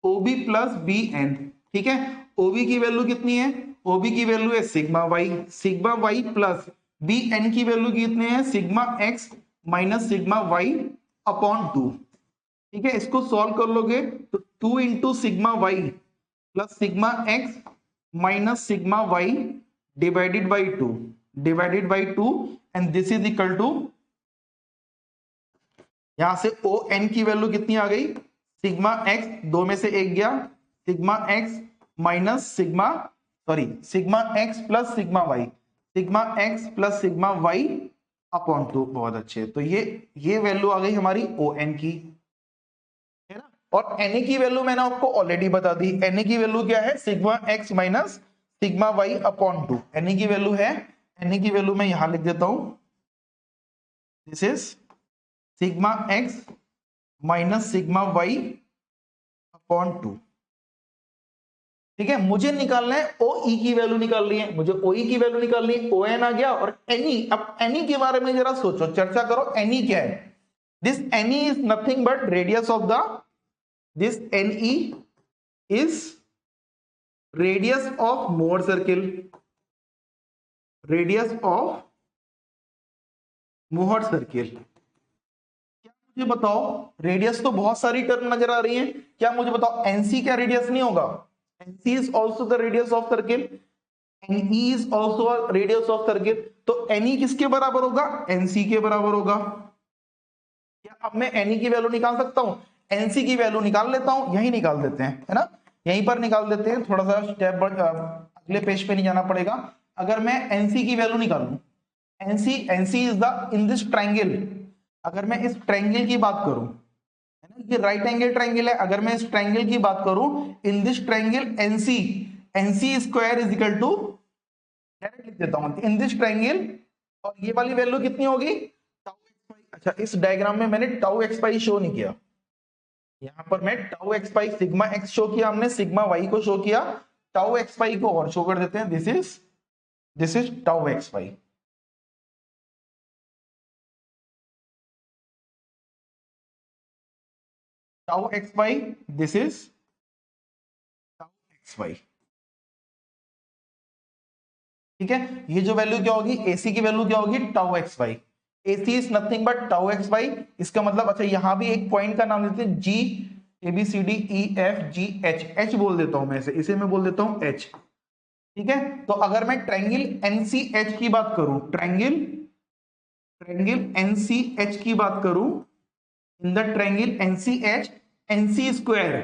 O B plus B N. ठीक है, ओबी की वैल्यू कितनी है, ओबी की वैल्यू है sigma y plus B N की वैल्यू कितनी है, sigma x minus sigma Y upon 2। ठीक है, इसको सॉल्व कर लोगे तो 2 into sigma y plus sigma x minus sigma y divided by two and this is equal to, यहां से ओ एन की वैल्यू कितनी आ गई, सिग्मा एक्स, दो में से एक गया, sigma x minus sigma x plus sigma Y upon 2। बहुत अच्छे, तो ये वैल्यू आ गई हमारी ओ एन की, है ना। और एन की वैल्यू मैंने आपको ऑलरेडी बता दी, एन की वैल्यू क्या है, sigma x minus sigma Y upon 2। N की वैल्यू है, एन की वैल्यू मैं यहां लिख देता हूं, this is sigma x minus sigma Y upon 2। ठीक है, मुझे निकालना है ओ ई की वैल्यू निकालनी है, मुझे ओ ई की वैल्यू निकालनी है। ओ एन आ गया, और एनी, अब एनी के बारे में जरा सोचो, चर्चा करो, एनी क्या है। This N E is nothing but radius of the, this N E is radius of Mohr circle, radius of Mohr circle। क्या मुझे बताओ, रेडियस तो बहुत सारी टर्म नजर आ रही है, क्या मुझे बताओ एनसी क्या रेडियस नहीं होगा, N C is also the radius of circle, N E is also radius of circle. तो एनई किसके बराबर होगा, एनसी के बराबर होगा। क्या अब मैं एनई की वैल्यू निकाल सकता हूं, एनसी की वैल्यू निकाल लेता हूं, यही निकाल देते हैं, है ना, यहीं पर निकाल देते हैं, थोड़ा सा स्टेप अगले पेज पे नहीं जाना पड़ेगा। अगर मैं एनसी की वैल्यू निकालूं, NC is the in this triangle, अगर मैं इस ट्रायंगल की बात करूं, है ना, ये राइट एंगल ट्रायंगल है, अगर मैं इस ट्रायंगल की बात करूं, in this triangle N C square is equal to, direct लिख देता हूं इन दिस ट्रायंगल, और ये वाली वैल्यू कितनी होगी, टाउ एक्स पाई। अच्छा, इस डायग्राम में मैंने टाउ एक्स पाई शो नहीं किया, यहां पर मैं tau x pi sigma X show किया, हमने सिग्मा वाई को शो किया, टाउ एक्स पाई को और शो कर देते हैं, this is tau x pi. Tau x pi, this is tau x pi. ठीक है, ये जो वैल्यू क्या होगी, एसी की वैल्यू क्या होगी, tau x pi. AC is nothing but tau x y. इसका मतलब अच्छा यहां भी एक पॉइंट का नाम देते हैं G, ABCDEFGH, H बोल देता हूं मैं इसे मैं बोल देता हूं H। ठीक है, तो अगर मैं ट्रायंगल NCH की बात करूं, ट्रायंगल NCH की बात करूं, in the triangle NCH, NC square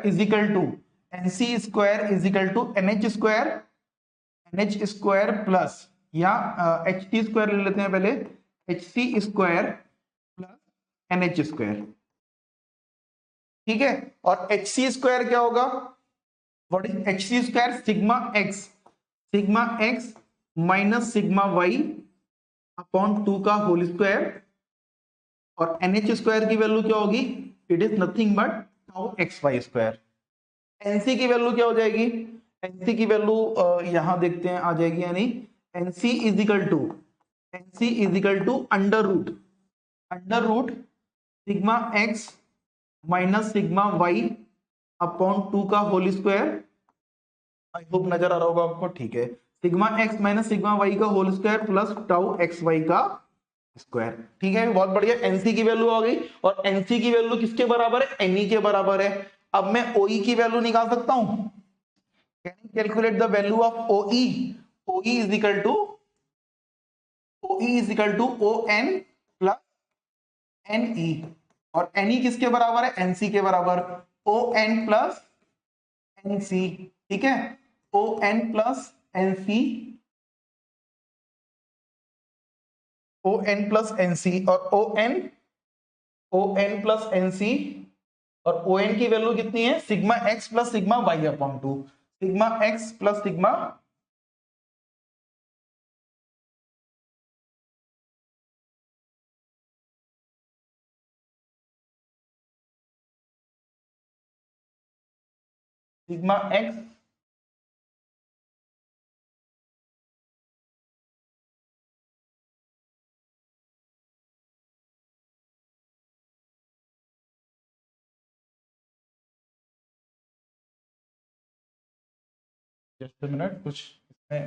is equal to NH square plus, या HT स्क्वायर ले लेते हैं पहले, HC square plus NH square. ठीक है, और HC स्क्वायर क्या होगा? What is HC square? Sigma x minus sigma Y upon 2 का होल स्क्वायर। और NH स्क्वायर की वैल्यू क्या होगी? It is nothing but tau x Y square. NC की वैल्यू क्या हो जाएगी? NC की वैल्यू यहां देखते हैं आ जाएगी, यानी NC is equal to under root sigma x minus sigma Y upon 2 का होल स्क्वायर। आई होप नजर आ रहा होगा आपको। ठीक है, sigma x minus sigma y का whole square plus tau x y का स्क्वायर। ठीक है, बहुत बढ़िया, एनसी की वैल्यू आ गई। और एनसी की वैल्यू किसके बराबर है? एनई के बराबर है। अब मैं ओई की वैल्यू निकाल सकता हूं। Can you calculate the value of O E? O E is equal to O N plus N E. और एन ई किसके बराबर है? एनसी के बराबर। O N plus N C. ठीक है, O N plus N C, O N plus N C, और O N plus N C, और ओ एन की वैल्यू कितनी है? Sigma x plus sigma Y upon 2। Sigma x plus sigma, sigma x just minute, कुछ इसमें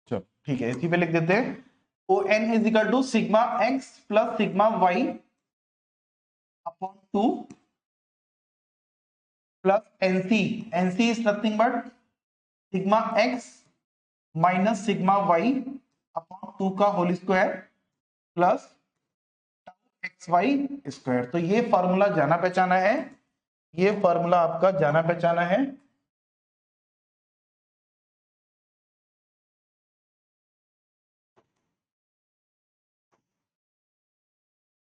चलो ठीक है, इसी पे लिख देते हैं। O N is equal to sigma x plus sigma Y upon 2 plus N C. N C is nothing but sigma x minus sigma Y upon 2 का whole square plus x Y square. तो ये फॉर्मूला जाना पहचाना है, ये फॉर्मूला आपका जाना पहचाना है।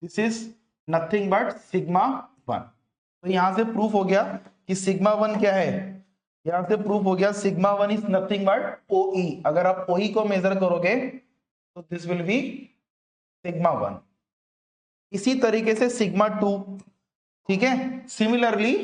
This is nothing but sigma 1। तो यहां से प्रूफ हो गया कि सिग्मा 1 क्या है। यहां से प्रूफ हो गया सिग्मा 1 इज नथिंग बट ओई। अगर आप ओई को मेजर करोगे तो दिस विल बी सिग्मा 1। इसी तरीके से सिग्मा 2। ठीक है, सिमिलरली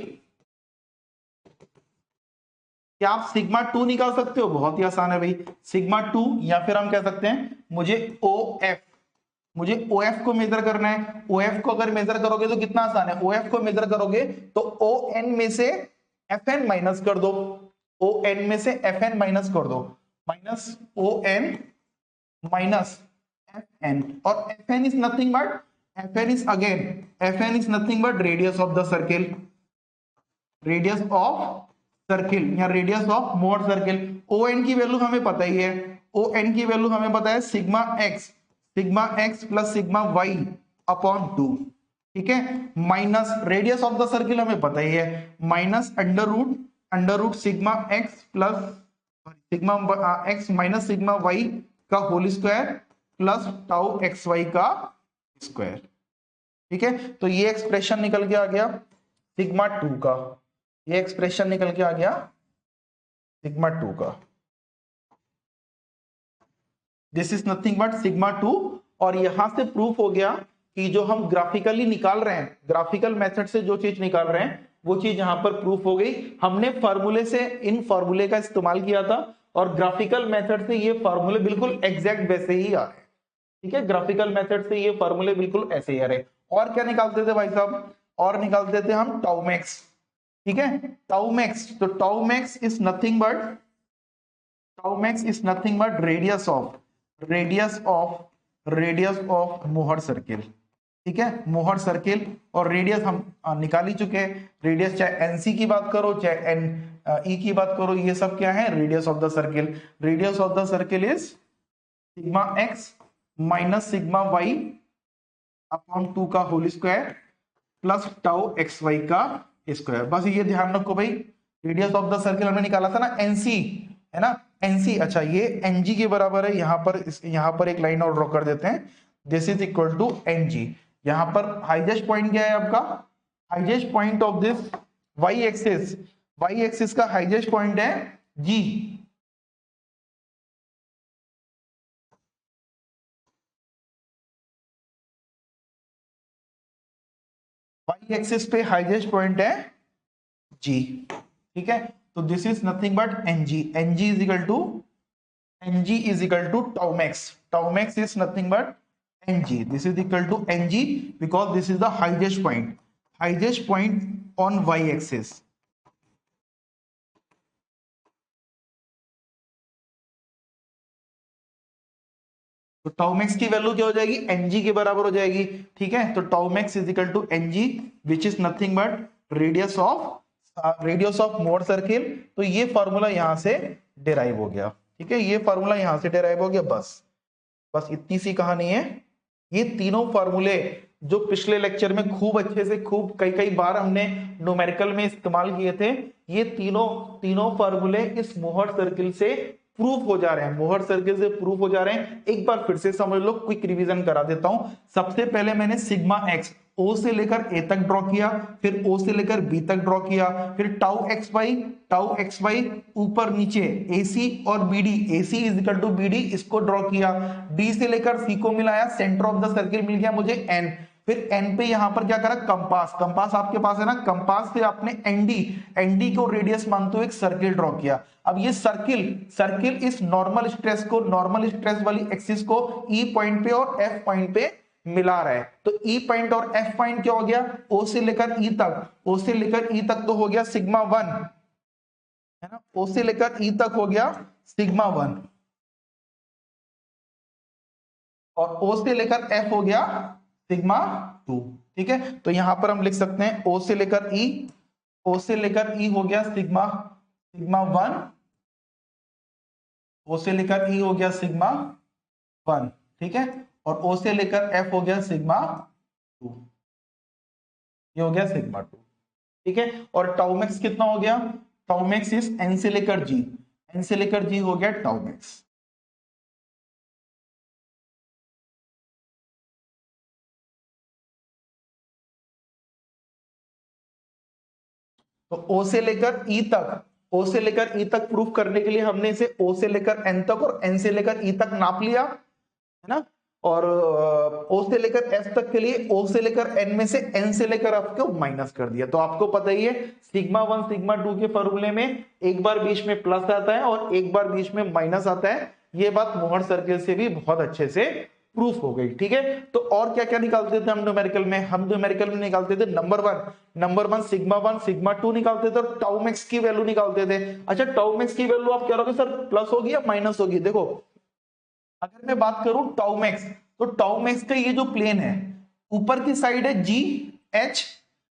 क्या आप सिग्मा 2 निकाल सकते हो? बहुत ही आसान है भाई, सिग्मा 2, या फिर हम कह सकते हैं मुझे ओ एफ को मेजर करना है। ओ एफ को अगर मेजर करोगे तो कितना आसान है, ओ एफ को मेजर करोगे तो ओ एन में से एफ एन माइनस कर दो, ओ एन में से एफ एन माइनस कर दो, minus O N minus F N. और F N is nothing but, F N is nothing but radius of the circle, radius of circle या radius of Mohr circle. O N की value हमें पता ही है, O N की value हमें पता है sigma x plus sigma Y upon 2। ठीक है, minus radius of the circle हमें पता ही है, minus under root sigma x plus sigma x minus sigma y का whole square plus tau x y का स्क्वायर। ठीक है, तो ये एक्सप्रेशन निकल के आ गया सिग्मा 2 का, ये एक्सप्रेशन निकल के आ गया सिग्मा 2 का। This is nothing but sigma 2। और यहां से प्रूफ हो गया कि जो हम ग्राफिकली निकाल रहे हैं, ग्राफिकल मेथड से जो चीज निकाल रहे हैं वो चीज यहां पर प्रूफ हो गई। हमने फार्मूले से इन फार्मूले का इस्तेमाल किया था और ग्राफिकल मेथड से ये फार्मूले बिल्कुल एग्जैक्ट वैसे ही आ रहे हैं। ठीक है, ग्राफिकल मेथड से ये फॉर्मूले बिल्कुल ऐसे ही आ रहे। और क्या निकालते थे भाई साहब, और निकालते थे हम टाउ मैक्स। ठीक है, टाउ मैक्स, तो tau max is nothing but, tau max is nothing but radius of Mohr circle. ठीक है, मोहर सर्किल, और रेडियस हम निकाल ही चुके हैं। रेडियस चाहे एनसी की बात करो चाहे एन ई की बात करो, ये सब क्या है, radius of the circle. Radius of the circle is sigma x minus sigma Y upon 2 का whole square plus tau x y का स्क्वायर। बस ये ध्यान रखो भाई, रेडियस ऑफ द सर्किल हमने निकाला था ना एनसी, है ना, एनसी। अच्छा, ये एनजी के बराबर है, यहाँ पर एक लाइन और ड्रॉ कर देते हैं, this is equal to N G. यहाँ पर हाईएस्ट पॉइंट क्या है आपका, highest point of this y axis का हाईएस्ट पॉइंट है जी। वाई एक्सिस पे हाईएस्ट पॉइंट है जी। ठीक है, तो this is nothing but N G. N G is equal to tau max is nothing but N G. This is equal to N G because this is the highest point on y axis. तो tau max की value क्या हो जाएगी, NG के बराबर हो जाएगी। ठीक है, तो tau max is equal to N G which is nothing but radius of Mohr circle. तो ये फॉर्मूला यहां से डिराइव हो गया। ठीक है, ये फॉर्मूला यहां से डिराइव हो गया। बस इतनी सी कहानी है। ये तीनों फॉर्मूले जो पिछले लेक्चर में खूब अच्छे से, खूब कई कई बार हमने न्यूमेरिकल में इस्तेमाल किए थे, ये तीनों फॉर्मूले इस मोहर सर्किल से प्रूफ हो जा रहे हैं, मोहर सर्किल से प्रूफ हो जा रहे हैं। एक बार फिर से समझ लो, क्विक रिवीजन करा देता हूं। सबसे पहले मैंने सिग्मा एक्स ओ से लेकर ए तक ड्रॉ किया, फिर ओ से लेकर बी तक ड्रॉ किया, फिर टाउ एक्स वाई ऊपर नीचे एसी और B D, A C is equal to B D, इसको ड्रॉ किया। डी से लेकर सी को मिलाया, सेंटर ऑफ द सर्किल मिल गया मुझे एन। फिर एन पे यहां पर क्या करा, कंपास आपके पास है ना, कंपास से आपने एनडी को रेडियस मानते हुए एक सर्किल ड्रॉ किया। अब ये सर्किल इस नॉर्मल स्ट्रेस वाली एक्सिस को ई पॉइंट पे और एफ पॉइंट पे मिला रहा है। तो ई पॉइंट और एफ पॉइंट क्या हो गया, ओ से लेकर ई तक तो हो गया सिग्मा 1, है ना, ओ से लेकर ई तक हो गया सिग्मा 1, और ओ से लेकर एफ हो गया सिग्मा 2। ठीक है, तो यहां पर हम लिख सकते हैं ओ से लेकर ई हो गया सिग्मा 1, ओ से लेकर ई हो गया सिग्मा 1। ठीक है, और ओ से लेकर एफ हो गया सिग्मा 2, ये हो गया सिग्मा 2। ठीक है, और टाउ मैक्स कितना हो गया, टाउ मैक्स इज एन से लेकर जी हो गया टाउ मैक्स। तो ओ से लेकर ई तक प्रूफ करने के लिए हमने इसे ओ से लेकर एन तक और एन से लेकर ई तक नाप लिया, है ना। और ओ से लेकर एफ तक के लिए ओ से लेकर एन में से एन से लेकर एफ को माइनस कर दिया। तो आपको पता ही है सिग्मा 1 सिग्मा 2 के फॉर्मूले में एक बार बीच में प्लस आता है और एक बार बीच में माइनस आता है। ये बात मोहर सर्किल से भी बहुत अच्छे से प्रूफ हो गई। ठीक है, तो और क्या क्या निकालते थे हम न्यूमेरिकल में निकालते थे नंबर वन सिग्मा 2 निकालते थे और टाउ मैक्स की वैल्यू निकालते थे। अच्छा, टाउ मैक्स की वैल्यू आप कह रहे हो सर प्लस होगी या माइनस होगी। देखो, अगर मैं बात करूं टाउ मैक्स, तो टाउ मैक्स का ये जो प्लेन है, ऊपर की साइड है जी एच,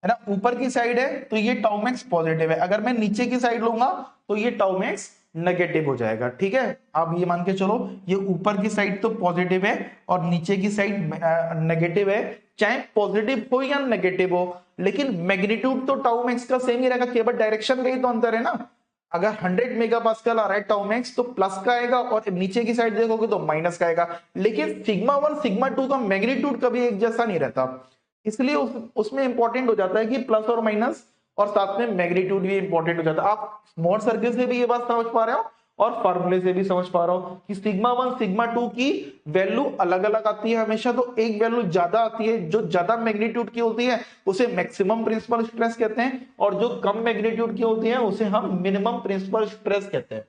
है ना, ऊपर की साइड है तो ये टाउ मैक्स पॉजिटिव है। अगर मैं नीचे की साइड लूंगा तो ये टाउ मैक्स नेगेटिव हो जाएगा। ठीक है, आप ये मान के चलो, ये ऊपर की साइड तो पॉजिटिव है और नीचे की साइड नेगेटिव है। चाहे पॉजिटिव हो या नेगेटिव हो, लेकिन मैग्नीट्यूड तो टाउ मैक्स का सेम ही रहेगा, केवल डायरेक्शन का ही तो अंतर है ना। अगर 100 मेगापास्कल आ रहा है टाउ मैक्स तो प्लस का आएगा और नीचे की साइड देखोगे तो माइनस का आएगा। लेकिन सिग्मा 1 सिग्मा 2 का मैग्नीट्यूड कभी एक जैसा नहीं रहता, इसलिए उसमें इंपॉर्टेंट हो जाता है कि प्लस और माइनस, और साथ में मैग्नीट्यूड भी इंपॉर्टेंट हो जाता है। आप मोर सर्किल से भी ये बात समझ पा रहे हो और फॉर्मूले से भी समझ पा रहा हो कि सिग्मा 1 सिग्मा 2 की वैल्यू अलग अलग आती है हमेशा। तो एक वैल्यू ज्यादा आती है, जो ज्यादा मैग्नीट्यूड की होती है उसे मैक्सिमम प्रिंसिपल स्ट्रेस कहते हैं, और जो कम मैग्नीट्यूड की होती है उसे हम मिनिमम प्रिंसिपल स्ट्रेस कहते हैं।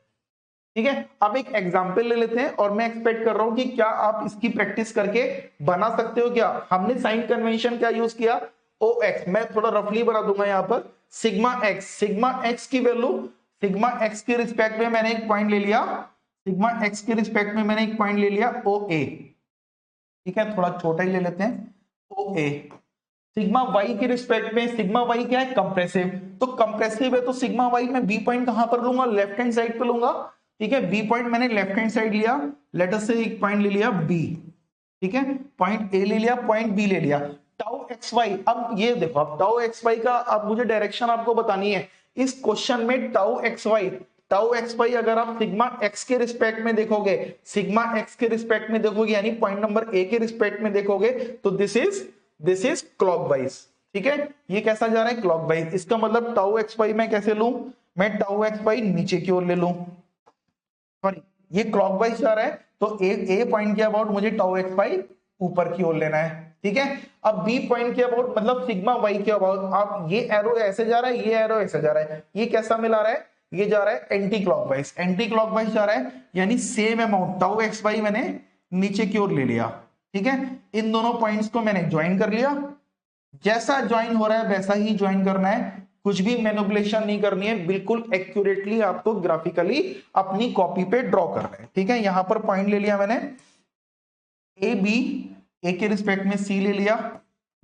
ठीक है, अब एक एग्जाम्पल ले लेते हैं और मैं एक्सपेक्ट कर रहा हूं कि क्या आप इसकी प्रैक्टिस करके बना सकते हो। क्या हमने साइन कन्वेंशन क्या यूज किया, ओ एक्स, मैं थोड़ा रफली बना दूंगा यहाँ पर, सिग्मा एक्स की वैल्यू, सिग्मा एक्स के रिस्पेक्ट में मैंने एक पॉइंट ले लिया, सिग्मा एक्स के रिस्पेक्ट में मैंने एक पॉइंट ले लिया ओ ए, ठीक है, थोड़ा छोटा ही ले लेते हैं ओ ए। सिग्मा वाई के रिस्पेक्ट में, सिग्मा वाई क्या है, कंप्रेसिव, तो कंप्रेसिव है तो सिग्मा वाई में बी पॉइंट कहां पर लूंगा, लेफ्ट हैंड साइड पे लूंगा, ठीक है, बी पॉइंट मैंने लेफ्ट हैंड साइड लिया, लेट अस से एक पॉइंट ले लिया बी, ठीक है, पॉइंट ए ले लिया, पॉइंट बी ले लिया, टाउ एक्स वाई, अब ये देखो, अब टाउ एक्स वाई का अब मुझे डायरेक्शन आपको बतानी है इस क्वेश्चन में, टाउ एक्स वाई अगर आप सिग्मा एक्स के रिस्पेक्ट में देखोगे, सिग्मा एक्स के रिस्पेक्ट में देखोगे यानी पॉइंट नंबर ए के रिस्पेक्ट में देखोगे तो दिस इज क्लॉकवाइज, ठीक है, ये कैसा जा रहा है, क्लॉकवाइज, इसका मतलब टाउ एक्स वाई मैं कैसे लूं, मैं टाउ एक्स वाई नीचे की ओर ले लूं, सॉरी ये क्लॉकवाइज जा रहा है तो ए पॉइंट के अबाउट मुझे टाउ एक्स वाई ऊपर की ओर लेना है, ठीक है। अब बी पॉइंट के अबाउट मतलब सिग्मा वाई के अबाउट, आप ये एरो ऐसे जा रहा है, ये एरो ऐसे जा रहा है, ये कैसा मिला रहा है, ये जा रहा है एंटी क्लॉकवाइज जा रहा है, यानी same amount tau x y मैंने नीचे की ओर ले लिया, ठीक है, इन दोनों पॉइंट्स को मैंने ज्वाइन कर लिया, जैसा ज्वाइन हो रहा है वैसा ही ज्वाइन करना है, कुछ भी मैनिपुलेशन नहीं करनी है, बिल्कुल एक्यूरेटली आपको ग्राफिकली अपनी कॉपी पे ड्रॉ करना है, ठीक है। यहां पर पॉइंट ले लिया मैंने ए बी, ए के रिस्पेक्ट में सी ले लिया,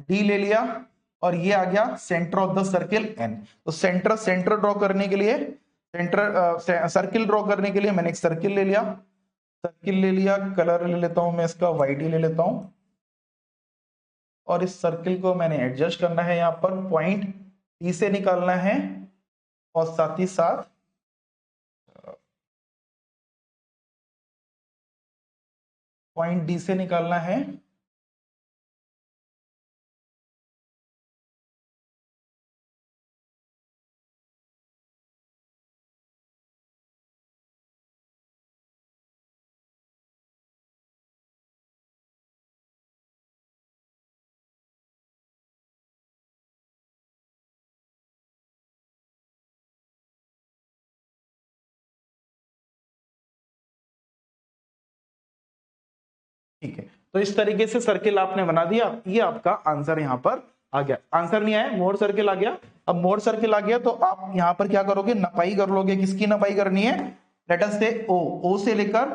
डी ले लिया, और ये आ गया centre of the circle N. तो सेंटर ड्रॉ करने के लिए, सर्किल ड्रॉ करने के लिए मैंने एक सर्किल ले लिया, कलर ले लेता हूं मैं इसका वाइट ही ले लेता हूं, और इस सर्किल को मैंने एडजस्ट करना है, यहां पर पॉइंट टी से निकालना है, और साथ ही साथ पॉइंट डी से निकालना है, ठीक है। तो इस तरीके से सर्किल आपने बना दिया, ये आपका आंसर यहां पर आ गया, आंसर नहीं आया, मोर सर्किल आ गया। अब मोर सर्किल आ गया तो आप यहां पर क्या करोगे, नपाई कर लोगे, किसकी नपाई करनी है, लेट अस से ओ से लेकर,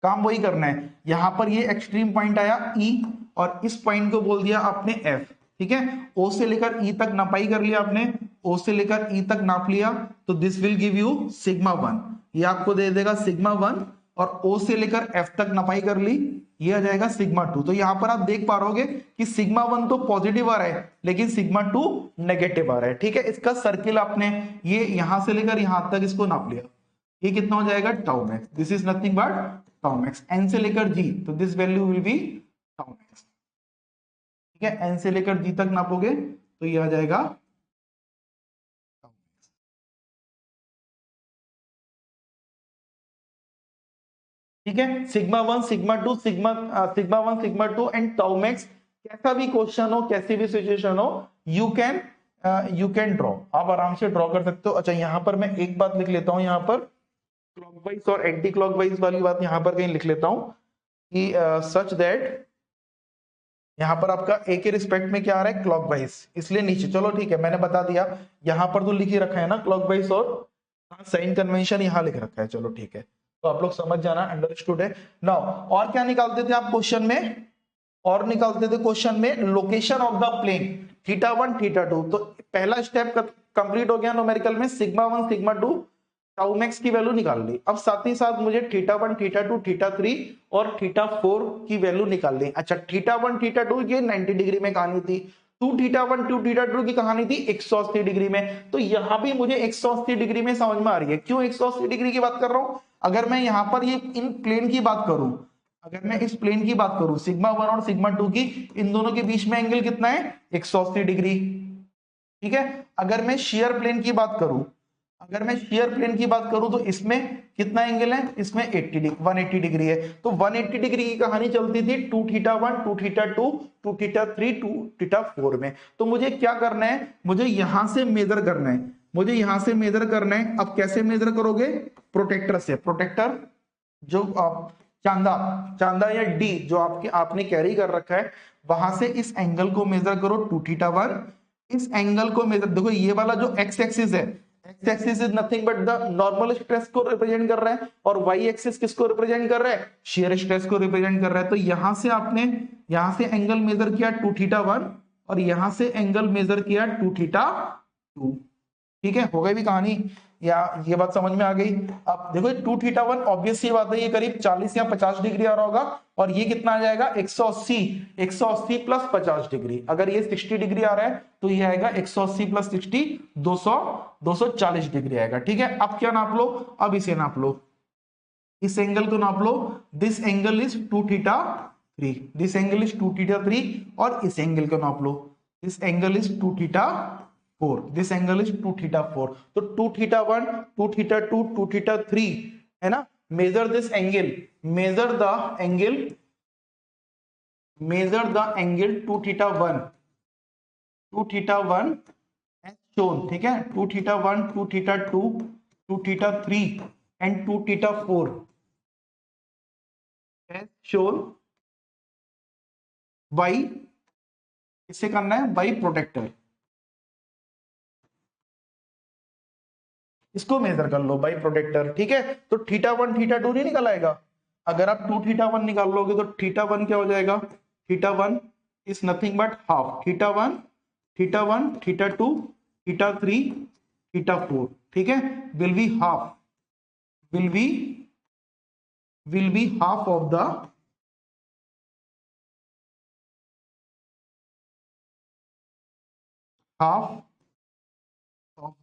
काम वही करना है, यहां पर ये एक्सट्रीम पॉइंट आया ई, और इस पॉइंट को बोल दिया आपने एफ, ठीक है, ओ से लेकर ई तक नपाई कर लिया आपने, ओ से लेकर ई तक नाप लिया, तो this will give you sigma 1, ये आपको दे देगा सिग्मा 1, और ओ से लेकर एफ तक नपाई कर ली, ये आ जाएगा सिग्मा 2। तो यहां पर आप देख पा रहोगे कि सिग्मा 1 तो पॉजिटिव आ रहा है लेकिन सिग्मा 2 नेगेटिव आ रहा है, ठीक है। इसका सर्किल आपने ये यहां से लेकर यहां तक इसको नाप लिया, ये कितना हो जाएगा, tau max, this is nothing but tau max, N से लेकर जी, तो this value will be tau max, ठीक है, एन से लेकर जी तक नापोगे तो ये आ जाएगा, ठीक है। Sigma 1 sigma 2 sigma 1 sigma 2 and tau max, कैसा भी क्वेश्चन हो, कैसी भी सिचुएशन हो, यू कैन ड्रॉ, आप आराम से ड्रॉ कर सकते हो। अच्छा यहां पर मैं एक बात लिख लेता हूं, यहां पर क्लॉकवाइज और एंटी क्लॉकवाइज वाली बात यहां पर कहीं लिख लेता हूं कि सच दैट यहां पर आपका ए के रिस्पेक्ट में क्या आ रहा है, क्लॉकवाइज, इसलिए नीचे, चलो ठीक है, मैंने बता दिया, यहां पर तो लिख ही रखा है ना क्लॉकवाइज, और साइन कन्वेंशन यहां लिख रखा है, चलो ठीक है, तो आप लोग समझ जाना, अंडरस्टूड है। नाउ और क्या निकालते थे आप क्वेश्चन में, और निकालते थे क्वेश्चन में location of the plane, theta 1 theta 2, तो पहला स्टेप कंप्लीट हो गया न्यूमेरिकल में, सिग्मा 1 सिग्मा 2 टाउ मैक्स की वैल्यू निकाल ली। अब साथ ही साथ मुझे थीटा 1 थीटा 2 थीटा 3 और थीटा 4 की वैल्यू निकालनी। अच्छा थीटा 1 थीटा 2 ये 90 डिग्री में कहानी थी, 2 थीटा 1 2 थीटा 2 की कहानी थी 180 डिग्री में, तो यहां भी मुझे 180 डिग्री में समझ में आ रही है। क्यों 180 डिग्री की बात कर रहा हूं, अगर मैं यहां पर ये इन प्लेन की बात करूं, अगर मैं इस प्लेन की बात करूं सिग्मा 1 और सिग्मा 2 की, इन दोनों के बीच में एंगल कितना है, 180 डिग्री, ठीक है। अगर मैं शेयर प्लेन की बात करूं, अगर मैं शेयर प्लेन की बात करूं तो इसमें कितना एंगल है, इसमें 180 डिग्री है, तो 180 डिग्री की कहानी चलती थी 2 थीटा 1 2 थीटा 2 2 थीटा 3 2 थीटा 4 में। तो मुझे क्या करना है, मुझे यहां से मेजर करना है, मुझे यहां से मेजर करना है। अब कैसे मेजर करोगे, प्रोटेक्टर से, प्रोटेक्टर जो चांदा या डी जो आपने कैरी कर रखा है, वहां से इस एंगल को मेजर करो 2θ1। इस एंगल को मेजर, देखो ये वाला जो एक्स एक्सिस है, x axis is nothing but the normal stress को रिप्रेजेंट कर रहा है, और वाई एक्सिस किसको रिप्रेजेंट कर रहा है, शियर स्ट्रेस को रिप्रेजेंट कर रहा है। तो यहां से आपने यहां से एंगल मेजर किया 2θ1 और यहां से एंगल मेजर किया 2θ2। ठीक है, हो गई भी कहानी, या ये बात समझ में आ गई। अब देखो 2θ1 ऑब्वियस सी बात है, ये करीब 40 या 50 डिग्री आ रहा होगा, और ये कितना आ जाएगा 180 प्लस 50 डिग्री। अगर ये 60 डिग्री आ रहा है तो ये आएगा 180 प्लस 60 240 डिग्री आएगा। ठीक है, अब क्या नाप लो, अब इसे नाप लो, इस एंगल को नाप लो। This angle is 2θ3, this angle is 2θ3, और इस एंगल को नाप लो, this angle is 2θ4, this angle is 2θ4। तो 2θ1 2θ2 2θ3 है ना। Measure this angle, measure the angle 2θ1 as shown। ठीक है, 2θ1 2θ2 2θ3 and 2θ4 as shown by, इससे करना है बाई प्रोटेक्टर, इसको मेजर कर लो बाई प्रोटेक्टर। ठीक है, तो θ1 θ2 नहीं निकल आएगा। अगर आप 2θ1 निकाल लोगे तो θ1 क्या हो जाएगा, θ1 इज नथिंग बट हाफ θ1 θ2 θ3 θ4। ठीक है, will be half, will be half of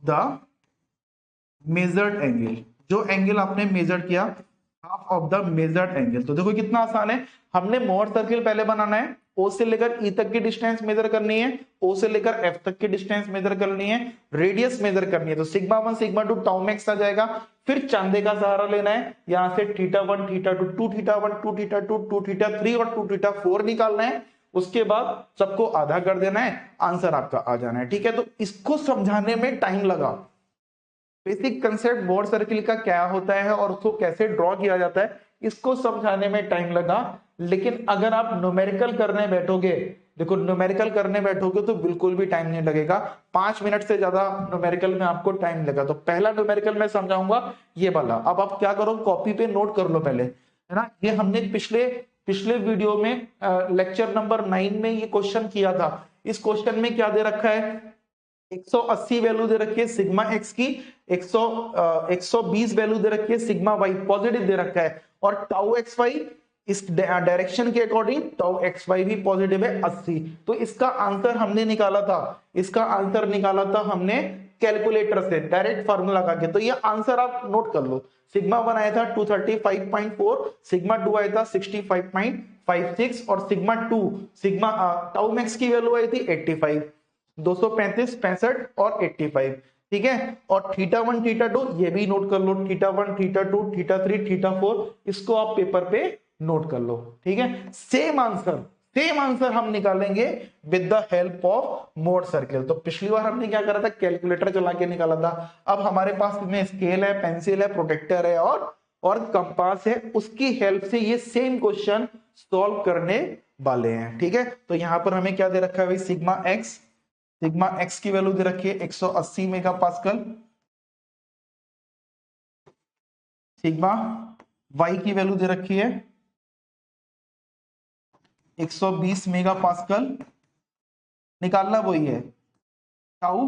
the measured angle, जो एंगल आपने मेजर किया, half of the measured angle. तो देखो कितना आसान है, हमने मोर सर्किल पहले बनाना है, ओ से लेकर ई तक की डिस्टेंस मेजर करनी है, ओ से लेकर एफ तक की डिस्टेंस मेजर करनी है, रेडियस मेजर करनी है। तो सिग्मा 1 सिग्मा 2 टाउ मैक्स आ जाएगा। फिर चांदे का सहारा लेना है, यहां से θ1 θ2 2θ1 2θ2 2θ3 और 2θ4 निकालना है। उसके बाद सबको आधा कर देना है, आंसर आपका आ जाना है। ठीक है, तो इसको समझाने में टाइम लगा। बेसिक कंसेप्ट बोर्ड सर्किल का क्या होता है और उसको कैसे ड्रॉ किया जाता है, इसको समझाने में टाइम लगा। लेकिन अगर आप न्यूमेरिकल करने बैठोगे, देखो न्यूमेरिकल करने बैठोगे तो बिल्कुल भी टाइम नहीं लगेगा, 5 मिनट से ज्यादा न्यूमेरिकल में आपको टाइम लगा। तो पहला न्यूमेरिकल मैं समझाऊंगा ये वाला। अब आप क्या करो, कॉपी पे नोट कर लो पहले, है ना। ये हमने पिछले वीडियो में लेक्चर नंबर 9 में ये क्वेश्चन किया था। इस क्वेश्चन में क्या दे रखा है, 180 वैल्यू दे रखी है सिग्मा एक्स की, 120 वैल्यू दे रखी है सिग्मा वाई, पॉजिटिव दे रखा है, और टाउ एक्स वाई इस डायरेक्शन के अकॉर्डिंग टाउ एक्स वाई भी पॉजिटिव है 80। तो इसका आंसर हमने निकाला था, इसका आंसर निकाला था हमने कैलकुलेटर से डायरेक्ट फार्मूला लगा के। तो ये आंसर आप नोट कर लो, सिग्मा 1 आया था 235.4, सिग्मा 2 आया था 65.56, और सिग्मा टाउ मैक्स की वैल्यू आई थी 85, 235 65 और 85। ठीक है, और θ1 θ2 ये भी नोट कर लो, θ1 θ2 θ3 θ4, इसको आप पेपर पे नोट कर लो। ठीक है, सेम आंसर हम निकालेंगे with the help of Mohr circle. तो पिछली बार हमने क्या करा था, कैलकुलेटर चला के निकाला था। अब हमारे पास में स्केल है, पेंसिल है, प्रोटेक्टर है और कंपास है, उसकी हेल्प से ये सेम क्वेश्चन सॉल्व करने वाले हैं। ठीक है, तो यहां पर हमें क्या दे रखा है भाई, सिग्मा एक्स की वैल्यू दे रखी है 180 मेगापास्कल, सिग्मा वाई की वैल्यू दे रखी है 120 मेगापास्कल, निकालना वही है। टाउ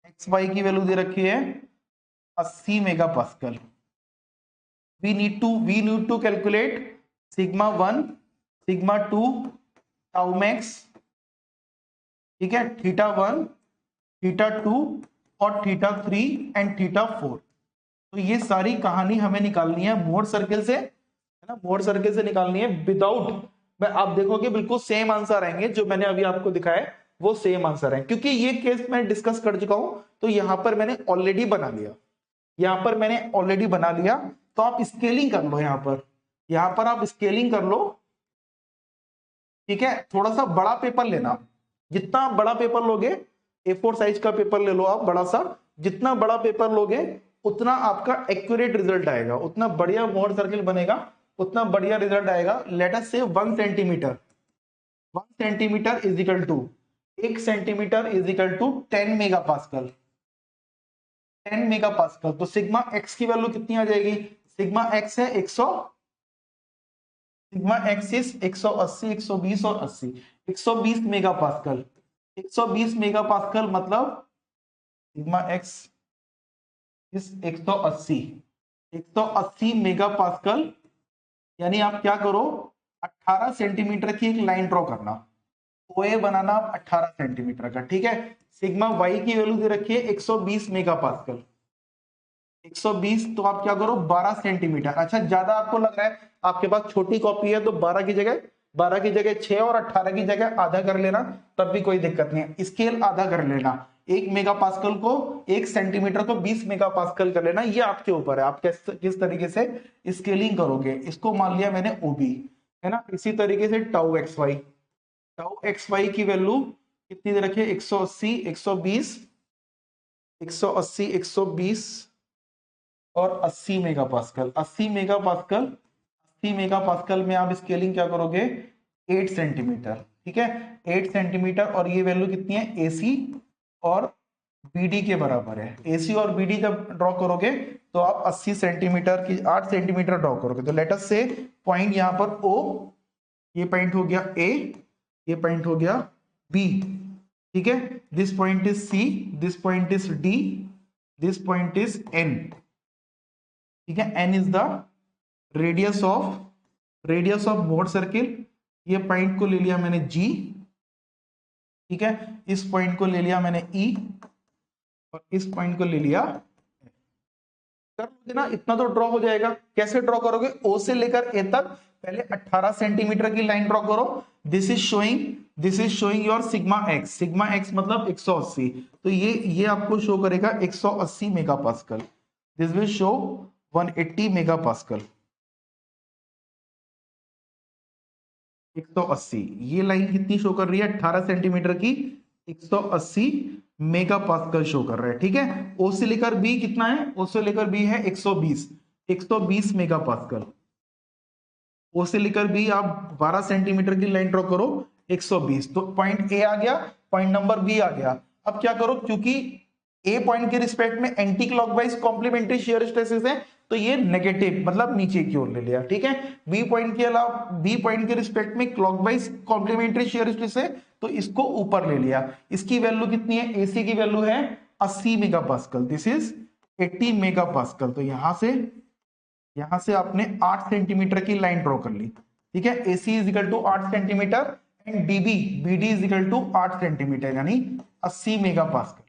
एक्स वाई की वैल्यू दे रखी है 80 megapascal. We need to calculate sigma 1 sigma 2 tau max, ठीक है, θ1 θ2 और θ3 एंड θ4। तो ये सारी कहानी हमें निकालनी है मोड सर्किल से, है ना, मोड सर्किल से निकालनी है विदाउट, आप देखोगे बिल्कुल सेम आंसर आएंगे जो मैंने अभी आपको दिखाया, वो सेम आंसर है। क्योंकि ये केस मैं डिस्कस कर चुका हूं, तो यहां पर मैंने ऑलरेडी बना लिया, तो आप स्केलिंग कर लो, यहां पर आप स्केलिंग कर लो। ठीक है, थोड़ा सा बड़ा पेपर लेना, जितना बड़ा पेपर लोगे, A4 साइज का पेपर ले लो आप बड़ा सा, जितना बड़ा पेपर लोगे उतना आपका एक्यूरेट रिजल्ट आएगा, उतना बढ़िया मोहर सर्किल बनेगा, उतना बढ़िया रिजल्ट आएगा। Late us say 1 centimetre, 1 centimetre is equal to 1 centimetre is equal to 10 mega pascal, 10 mega pascal. तो सिग्मा एक्स की वैल्यू कितनी आ जाएगी? सिग्मा एक्स है 100, सिग्मा एक्स इज 180, 120 और 80, 120 मेगा पास्कल, 120 मेगा पास्कल मतलब sigma X is 180, 180 mega pascal. यानी आप क्या करो, 18 सेंटीमीटर की एक लाइन ड्रॉ करना, ओए बनाना 18 सेंटीमीटर का, ठीक है। सिग्मा वाई की वैल्यू दे रखी है 120 मेगा पास्कल, 120, तो आप क्या करो 12 सेंटीमीटर। अच्छा ज्यादा आपको लग रहा है, आपके पास छोटी कॉपी है तो 12 की जगह 6 और 18 की जगह आधा कर लेना, तब भी कोई दिक्कत नहीं है। स्केल आधा कर लेना, 1 मेगा पास्कल को 1 सेंटीमीटर को 20 मेगा पास्कल कर लेना, ये आपके ऊपर है, आप किस तरीके से स्केलिंग करोगे। इसको मान लिया मैंने ओबी, है ना। इसी तरीके से टाउ एक्स वाई की वैल्यू कितनी दे रखी है? 180, 120, 180, 120 और 80 mega pascal, 80 mega pascal, 80 mega pascal में आप स्केलिंग क्या करोगे? 8 सेंटीमीटर, ठीक है, 8 सेंटीमीटर। और ये वैल्यू कितनी है? एसी और बीडी के बराबर है। एसी और बीडी जब ड्रॉ करोगे तो आप 80 सेंटीमीटर की 8 सेंटीमीटर ड्रॉ करोगे। तो लेट अस से पॉइंट यहां पर ओ, ये पॉइंट हो गया ए, ये पॉइंट हो गया बी, ठीक है। This point is C, this point is D, this point is N, ठीक है। N is the radius of Mohr circle. ये पॉइंट को ले लिया मैंने जी, ठीक है। इस पॉइंट को ले लिया मैंने ई और इस पॉइंट को ले लिया, कर लोगे ना, इतना तो ड्रॉ हो जाएगा। कैसे ड्रॉ करोगे? ओ से लेकर ए तक पहले 18 सेंटीमीटर की लाइन ड्रॉ करो। This is showing your sigma x मतलब 180। तो ये आपको शो करेगा 180 mega pascal. This will show 180 mega pascal, 180। ये लाइन कितनी शो कर रही है? 18 सेंटीमीटर की 180 मेगा पास्कल शो कर रहा है, ठीक है। ओ से लेकर बी कितना है? ओ से लेकर बी है 120 मेगा पास्कल। ओ से लेकर बी आप 12 सेंटीमीटर की लाइन ड्रॉ करो, 120। तो पॉइंट ए आ गया, पॉइंट नंबर बी आ गया। अब क्या करो, क्योंकि ए पॉइंट के रिस्पेक्ट में anti clockwise complementary shear stresses है, तो ये नेगेटिव मतलब नीचे की ओर ले लिया, ठीक है। बी पॉइंट के अलावा बी पॉइंट के रिस्पेक्ट में क्लॉकवाइज कॉम्प्लीमेंट्री शेयर स्ट्रेस है, तो इसको ऊपर ले लिया। इसकी वैल्यू कितनी है? एसी की वैल्यू है 80 mega pascal, this is 80 mega pascal. तो यहां से आपने 8 सेंटीमीटर की लाइन ड्रॉ कर ली, ठीक है। AC is equal to 8 centimetre and BD is equal to 8 centimetre, यानी 80 मेगा पास्कल।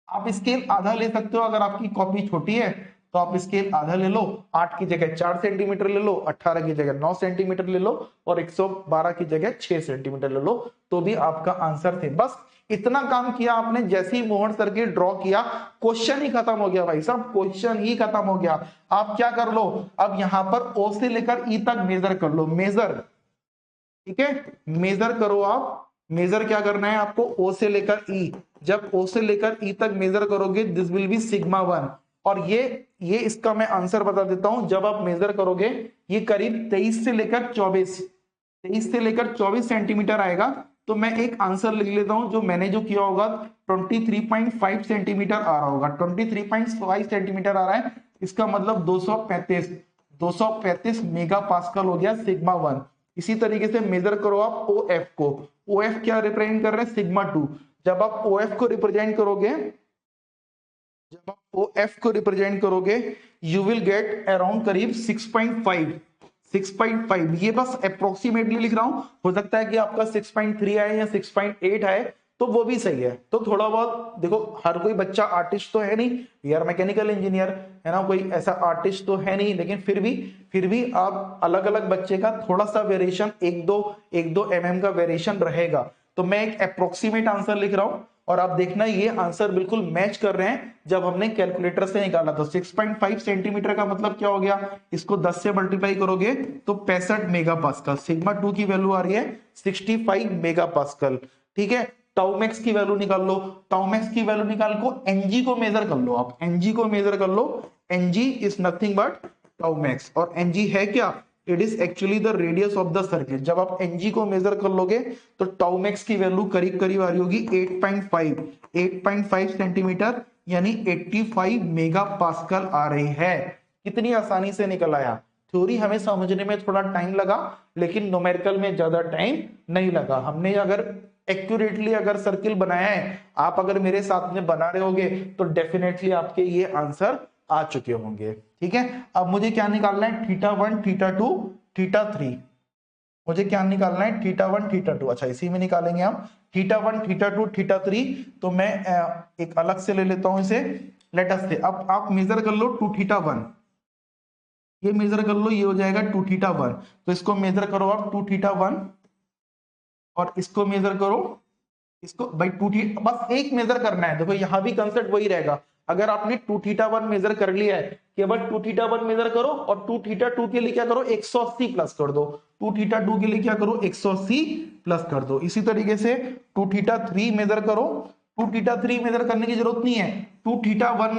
आप स्केल आधा ले सकते हो, अगर आपकी कॉपी छोटी है तो आप स्केल आधा ले लो, 8 की जगह 4 सेंटीमीटर ले लो, 18 की जगह 9 सेंटीमीटर ले लो और 112 की जगह 6 सेंटीमीटर ले लो, तो भी आपका आंसर थे। बस इतना काम किया आपने। जैसे ही मोहर सर्किल ड्रॉ किया, क्वेश्चन ही खत्म हो गया भाई साहब, क्वेश्चन ही खत्म हो गया। आप क्या कर लो, अब यहां पर ओ से लेकर ई तक मेजर कर लो, मेजर, ठीक है, मेजर करो आप। मेजर क्या करना है आपको? ओ से लेकर ई। जब ओ से लेकर ई तक मेजर करोगे, दिस विल बी सिग्मा 1। और ये इसका मैं आंसर बता देता हूं। जब आप मेजर करोगे, ये करीब 23 से लेकर 24 सेंटीमीटर आएगा। तो मैं एक आंसर लिख लेता हूं, जो मैंने जो किया होगा 23.5 सेंटीमीटर आ रहा होगा, 23.5 सेंटीमीटर आ रहा है। इसका मतलब 235 मेगा पास्कल हो गया सिग्मा 1। इसी तरीके से मेजर करो आप ओ एफ को। ओ एफ क्या रिप्रेजेंट कर रहे हैं? सिग्मा 2। जब आप ओ एफ को रिप्रेजेंट करोगे, यू विल गेट अराउंड करीब 6.5। ये बस अप्रोक्सीमेटली लिख रहा हूं, हो सकता है कि आपका 6.3 आए या 6.8 आए, तो वो भी सही है। तो थोड़ा बहुत देखो, हर कोई बच्चा आर्टिस्ट तो है नहीं, वी आर मैकेनिकल इंजीनियर, है ना, कोई ऐसा आर्टिस्ट तो है नहीं, लेकिन फिर भी आप अलग अलग बच्चे का थोड़ा सा वेरिएशन, एक दो mm का वेरिएशन रहेगा। तो मैं एक अप्रोक्सीमेट आंसर लिख रहा हूं और आप देखना ये आंसर बिल्कुल मैच कर रहे हैं जब हमने कैलकुलेटर से निकाला। तो 6.5 सेंटीमीटर का मतलब क्या हो गया? इसको 10 से मल्टीप्लाई करोगे तो 65 मेगा पास्कल। सिग्मा 2 की वैल्यू आ रही है 65 मेगा पास्कल, ठीक है। टाउमैक्स की वैल्यू निकाल लो। टाउमैक्स की वैल्यू निकाल को एनजी को मेजर कर लो, आप एनजी को मेजर कर लो। एनजी इज नथिंग बट टाउमैक्स, और एनजी है क्या, it is actually the radius of the circle. जब आप एनजी को मेजर कर लोगे तो टाउमैक्स की वैल्यू करीब करीब आ रही होगी 8.5 सेंटीमीटर, यानी 85 मेगा पास्कल आ रही है। कितनी आसानी से निकल आया। थ्योरी हमें समझने में थोड़ा टाइम लगा, लेकिन न्यूमेरिकल में ज्यादा टाइम नहीं लगा। हमने अगर एक्यूरेटली अगर सर्किल बनाया है, आप अगर मेरे साथ में बना रहे होगे तो डेफिनेटली आपके ये आंसर आ चुके होंगे। ठीक है, अब मुझे क्या निकालना है, θ1 θ2 θ3। मुझे क्या निकालना है, θ1 θ2। अच्छा, इसी में निकालेंगे हम θ1 θ2 θ3। तो मैं एक अलग से ले लेता हूं इसे, लेट अस से। अब आप मेजर कर लो 2θ1, ये मेजर कर लो, ये हो जाएगा 2θ1। तो इसको मेजर करो आप 2θ1, और इसको मेजर करो, इसको भाई 2θ, बस एक मेजर करना है। देखो यहां भी कंसेप्ट वही रहेगा। अगर आपने 2θ1 मेजर कर लिया है, केवल 2θ1 मेजर करो, और 2θ2 के लिए क्या करो, 180 प्लस कर दो। 2θ2 के लिए क्या करो, 180 प्लस कर दो। इसी तरीके से 2θ3 मेजर करो। 2θ3 मेजर करने की जरूरत नहीं है। 2θ1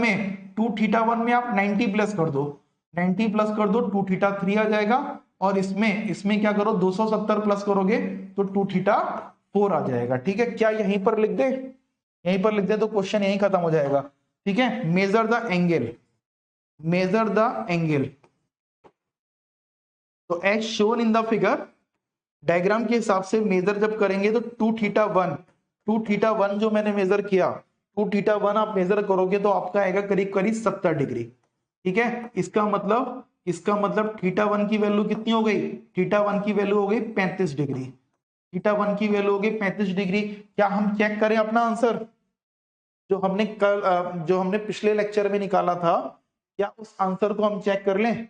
में आप 90 प्लस कर दो, 90 प्लस कर दो, 2θ3 आ जाएगा। और इसमें क्या करो, 270 प्लस करोगे तो 2θ4 आ जाएगा। ठीक है, क्या यहीं पर लिख दे, यहीं पर लिख दे तो क्वेश्चन यहीं खत्म हो जाएगा। ठीक है, measure the angle, measure the angle. तो as shown in the figure, diagram के हिसाब से मेजर जब करेंगे तो 2θ1 जो मैंने मेजर किया, 2θ1 आप मेजर करोगे तो आपका आएगा करीब करीब 70 डिग्री। ठीक है, इसका मतलब θ1 की वैल्यू कितनी हो गई, θ1 की वैल्यू हो गई 35 डिग्री। θ1 की वैल्यू हो गई 35 डिग्री। क्या हम चेक करें अपना आंसर, जो हमने पिछले लेक्चर में निकाला था, क्या उस आंसर को हम चेक कर लें।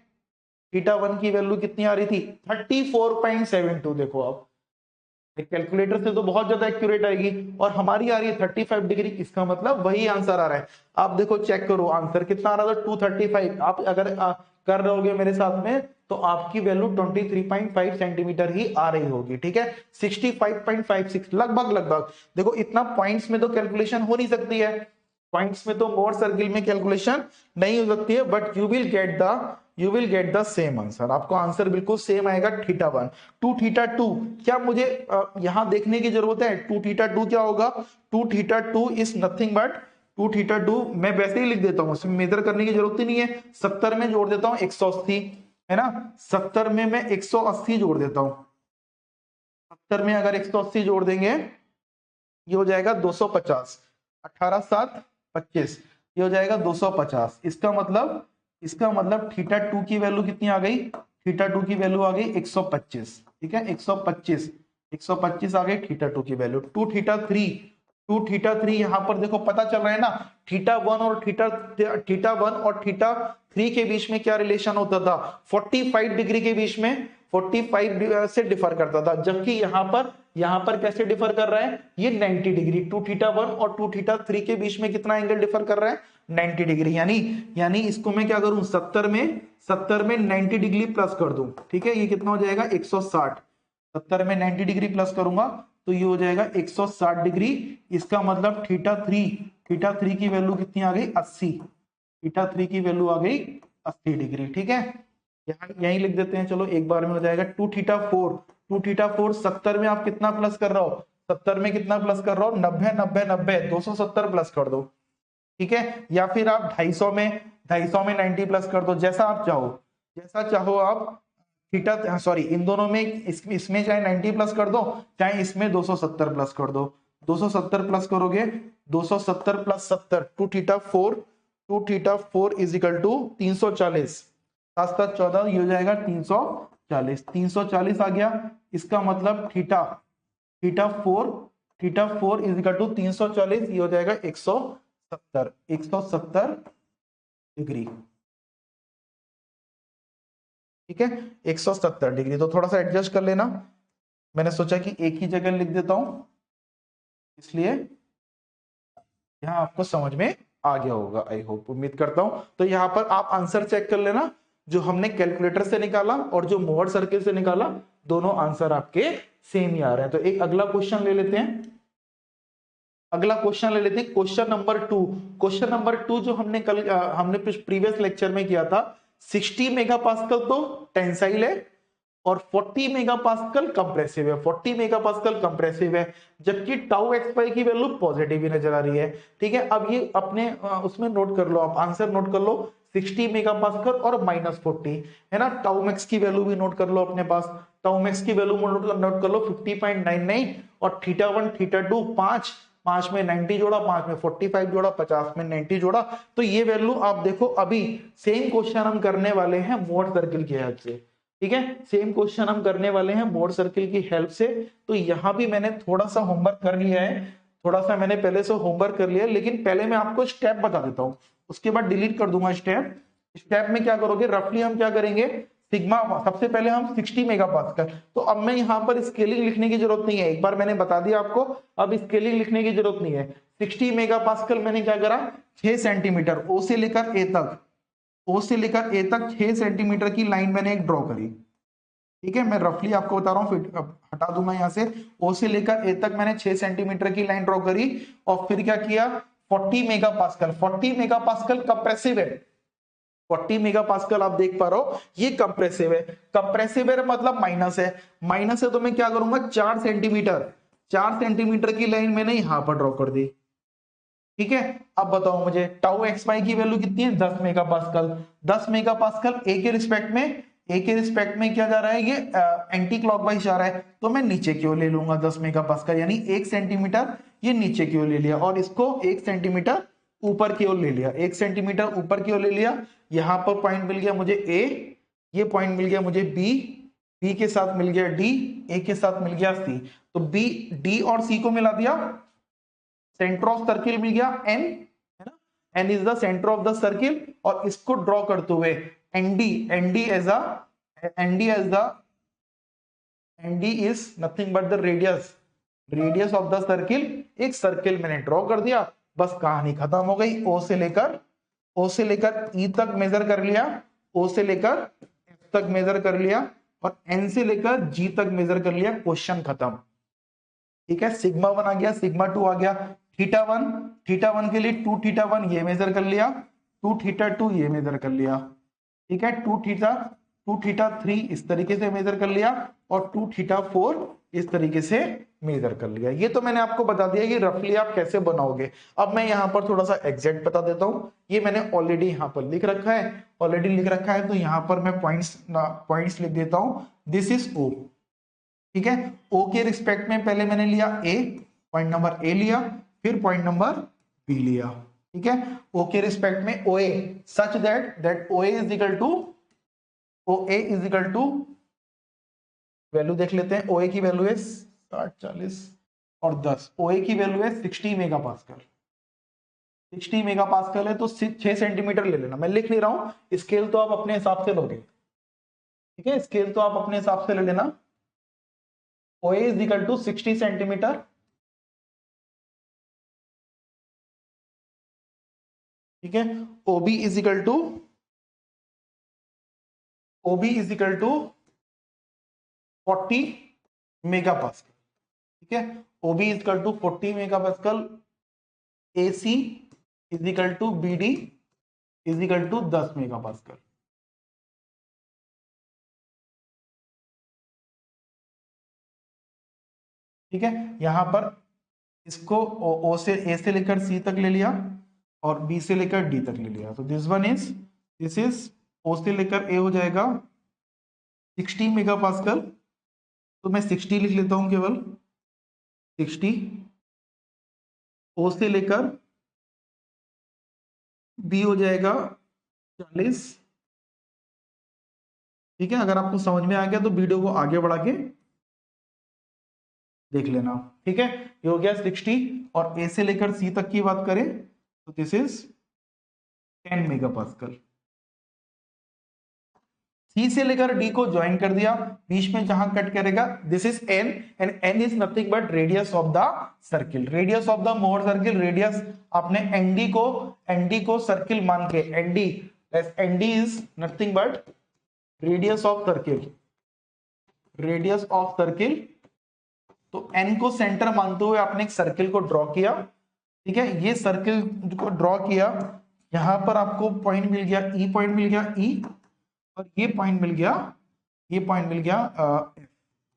θ1 की वैल्यू कितनी आ रही थी, 34.72। देखो आप कैलकुलेटर से तो बहुत ज्यादा एक्यूरेट आएगी, और हमारी आ रही है 35 डिग्री। इसका मतलब वही आंसर आ रहा है। आप देखो चेक करो आंसर कितना आ रहा था, 235। आप अगर कर रहोगे मेरे साथ में तो आपकी वैल्यू 23.5 सेंटीमीटर ही आ रही होगी। ठीक है, 65.56 लगभग। देखो इतना पॉइंट्स में तो कैलकुलेशन हो नहीं सकती है, पॉइंट्स में तो मोर सर्किल में कैलकुलेशन नहीं हो सकती है, but you will get the same answer. आपको आंसर बिल्कुल सेम आएगा, θ1। 2θ2 क्या मुझे यहां देखने की जरूरत है, 2θ2 क्या होगा, 2θ2 इज नथिंग बट 2θ2 मैं वैसे ही लिख देता हूं, इसमें मेजर करने की जरूरत ही नहीं है। 70 में जोड़ देता हूं 180, है ना, 70 में मैं 180 जोड़ देता हूं। 70 में अगर 180 जोड़ देंगे ये हो जाएगा 250, 18 7 25, ये हो जाएगा 250। इसका मतलब θ2 की वैल्यू कितनी आ गई, θ2 की वैल्यू आ गई 125। ठीक है, 125 आ गई θ2 की वैल्यू। 2θ3 यहां पर देखो पता चल रहा है ना, θ1 और θ3 के बीच में क्या रिलेशन होता था, 45 डिग्री के बीच में 45 से डिफर करता था। जबकि यहां पर कैसे डिफर कर रहा है, ये 90 डिग्री। 2θ1 और 2θ3 के बीच में कितना एंगल डिफर कर रहा है, 90 डिग्री। यानी इसको मैं क्या करूं, 70 में 90 डिग्री प्लस कर दूं। ठीक है, ये कितना हो जाएगा 160। 70 में 90 डिग्री प्लस करूंगा तो ये हो जाएगा 160 डिग्री। इसका मतलब θ3 की वैल्यू कितनी आ गई, 80। θ3 की वैल्यू आ गई 80 डिग्री। ठीक है, यही लिख देते हैं, चलो एक बार में हो जाएगा। 2θ4 70 में आप कितना प्लस कर रहे हो, 70 में कितना प्लस कर रहे हो, 90 270 प्लस कर दो। ठीक है, या फिर आप 250 में 90 प्लस कर दो, जैसा चाहो आप। इन दोनों में इसमें चाहे 90 प्लस कर दो, चाहे इसमें 270 प्लस कर दो। 270 प्लस करोगे, 270 प्लस 70, 2θ4 इज इक्वल टू 340, 7 7 14, ये हो जाएगा 340 आ गया। इसका मतलब θ4 इज इक्वल टू 340, ये हो जाएगा 170 डिग्री। ठीक है, 170 डिग्री। तो थोड़ा सा एडजस्ट कर लेना, मैंने सोचा कि एक ही जगह लिख देता हूं, इसलिए यहां आपको समझ में आ गया होगा, आई होप, उम्मीद करता हूं। तो यहां पर आप आंसर चेक कर लेना, जो हमने कैलकुलेटर से निकाला और जो मोहर सर्किल से निकाला, दोनों आंसर आपके सेम ही आ रहे हैं। तो एक अगला क्वेश्चन ले लेते हैं। अगला क्वेश्चन ले लेते हैं, क्वेश्चन नंबर 2। क्वेश्चन नंबर 2 जो हमने प्रीवियस लेक्चर में किया था, 60 मेगापास्कल तो टेंसाइल है और 40 मेगापास्कल कंप्रेसिव है, 40 मेगापास्कल कंप्रेसिव है, जबकि टाउ एक्स वाई की वैल्यू पॉजिटिव ही नजर आ रही है। ठीक है, अब ये अपने उसमें नोट कर लो, आप आंसर नोट कर लो, 60 मेगापास्कल और -40 है ना। टाउ मैक्स की वैल्यू भी नोट कर लो अपने पास, टाउ मैक्स की वैल्यू नोट कर लो 50.99 और θ1 θ2 5 में 90 जोड़ा, 5 में 45 जोड़ा, 50 में 90 जोड़ा। तो ये वैल्यू आप देखो, अभी सेम क्वेश्चन हम करने वाले हैं मोड सर्किल की हेल्प से। ठीक है, सेम क्वेश्चन हम करने वाले हैं मोड सर्किल की हेल्प से। तो यहां भी मैंने थोड़ा सा होमवर्क कर लिया है, थोड़ा सा मैंने पहले से होमवर्क कर लिया है, लेकिन पहले मैं आपको स्टेप बता देता हूं, उसके बाद डिलीट कर दूंगा स्टेप। स्टेप में क्या करोगे, रफली हम क्या करेंगे, सिग्मा सबसे पहले हम 60 मेगापास्कल, तो अब मैं यहां पर स्केलिंग लिखने की जरूरत नहीं है, एक बार मैंने बता दिया आपको, अब स्केलिंग लिखने की जरूरत नहीं है। 60 मेगापास्कल मैंने क्या करा, 6 सेंटीमीटर ओ से लेकर ए तक, ओ से लेकर ए तक 6 सेंटीमीटर की लाइन मैंने एक ड्रॉ करी। ठीक है, मैं रफली आपको बता रहा हूँ, फिर हटा दूंगा यहाँ से, ओ से लेकर ए तक मैंने 6 सेंटीमीटर की लाइन ड्रॉ करी और फिर क्या किया, 40 मेगापास्कल, 40 मेगापास्कल कंप्रेसिव है, 40 मेगापास्कल आप देख पा रहे हो, ये कंप्रेसिव है। कंप्रेसिव है मतलब माइनस है, माइनस है तो मैं क्या करूंगा, 4 सेंटीमीटर, 4 सेंटीमीटर की लाइन मैंने यहां पर ड्रॉ कर दी। ठीक है, अब बताओ मुझे टाउ एक्स वाई की वैल्यू कितनी है, 10 मेगापास्कल, 10 मेगापास्कल ए के रिस्पेक्ट में, ए के रिस्पेक्ट में क्या जा रहा है, ये एंटी क्लॉकवाइज जा रहा है, तो मैं नीचे की ओर ले लूंगा 10 मेगापास्कल, यानी 1 सेंटीमीटर ये नीचे की ओर ले लिया और इसको 1 सेंटीमीटर ऊपर की ओर ले लिया, 1 सेंटीमीटर ऊपर की ओर ले लिया। यहां पर पॉइंट मिल गया मुझे ए, ये पॉइंट मिल गया मुझे बी, बी के साथ मिल गया डी, ए के साथ मिल गया सी, तो बी डी और सी को मिला दिया, सेंटर ऑफ सर्किल मिल गया एन, है ना, N is the centre of the circle, और इसको ड्रॉ करते हुए ND, ND as a, ND as the, ND is nothing but the radius, radius of the circle, एक सर्किल मैंने ड्रॉ कर दिया, बस कहानी खत्म हो गई। ओ से लेकर, ओ से लेकर ई तक मेजर कर लिया, ओ से लेकर एफ तक मेजर कर लिया और एन से लेकर जी तक मेजर कर लिया, क्वेश्चन खत्म। ठीक है, सिग्मा 1 आ गया, सिग्मा 2 आ गया, थीटा वन के लिए 2 थीटा 1 ये मेजर कर लिया, 2 थीटा 2 ये मेजर कर लिया। ठीक है, 2 थीटा 3 इस तरीके से मेजर कर लिया और 2 थीटा 4 इस तरीके से मेजर कर लिया। ये तो मैंने आपको बता दिया कि रफली आप कैसे बनाओगे। अब मैं यहाँ पर थोड़ा सा एग्जैक्ट बता देता हूँ, ये मैंने ऑलरेडी यहाँ पर लिख रखा है, ऑलरेडी लिख रखा है, तो यहाँ पर मैं पॉइंट्स लिख देता हूँ। दिस इज ओ, ठीक है, ओ के रिस्पेक्ट में पहले मैंने लिया ए, पॉइंट नंबर ए लिया, फिर पॉइंट नंबर बी लिया। ठीक है, ओ के रिस्पेक्ट में O A such that O A is equal to, O A is equal to, value देख लेते हैं, ओ ए की वैल्यू है 60, 40 और 10, ओ ए की वैल्यू है 60 मेगापास्कल, 60 मेगापास्कल है तो 6 सेंटीमीटर ले लेना, मैं लिख नहीं रहा हूं, स्केल तो आप अपने हिसाब से लोगे। ठीक है, स्केल तो आप अपने हिसाब से ले लेना। OA is equal to 60 centimetre, ठीक है, OB is equal to, OB is equal to 40 megapascal. ठीक है, OB is equal to 40 megapascal, AC is equal to BD is equal to 10 megapascal. ठीक है, यहां पर इसको ओ से, ए से लेकर सी तक ले लिया और बी से लेकर डी तक ले लिया, तो दिस इज ओ से लेकर ए हो जाएगा 60 मेगापास्कल, तो मैं 60 लिख लेता हूं केवल, 60, ओ से लेकर बी हो जाएगा 40। ठीक है, अगर आपको समझ में आ गया तो वीडियो को आगे बढ़ा के देख लेना। ठीक है, ये हो गया 60, और ए से लेकर सी तक की बात करें तो दिस इज 10 मेगापास्कल। सी से लेकर डी को ज्वाइन कर दिया, बीच में जहां कट करेगा this is N, and N is nothing but radius of the circle, radius of the Mohr circle, radius आपने एनडी को सर्किल मान के, ND is nothing but radius of circle, radius of circle, तो N को centre मानते हुए आपने एक सर्किल को ड्रॉ किया, ठीक है, ये सर्किल को ड्रॉ किया, यहां पर आपको पॉइंट मिल गया ई, पॉइंट मिल गया ई, और ये पॉइंट मिल गया, ये पॉइंट मिल गया एफ।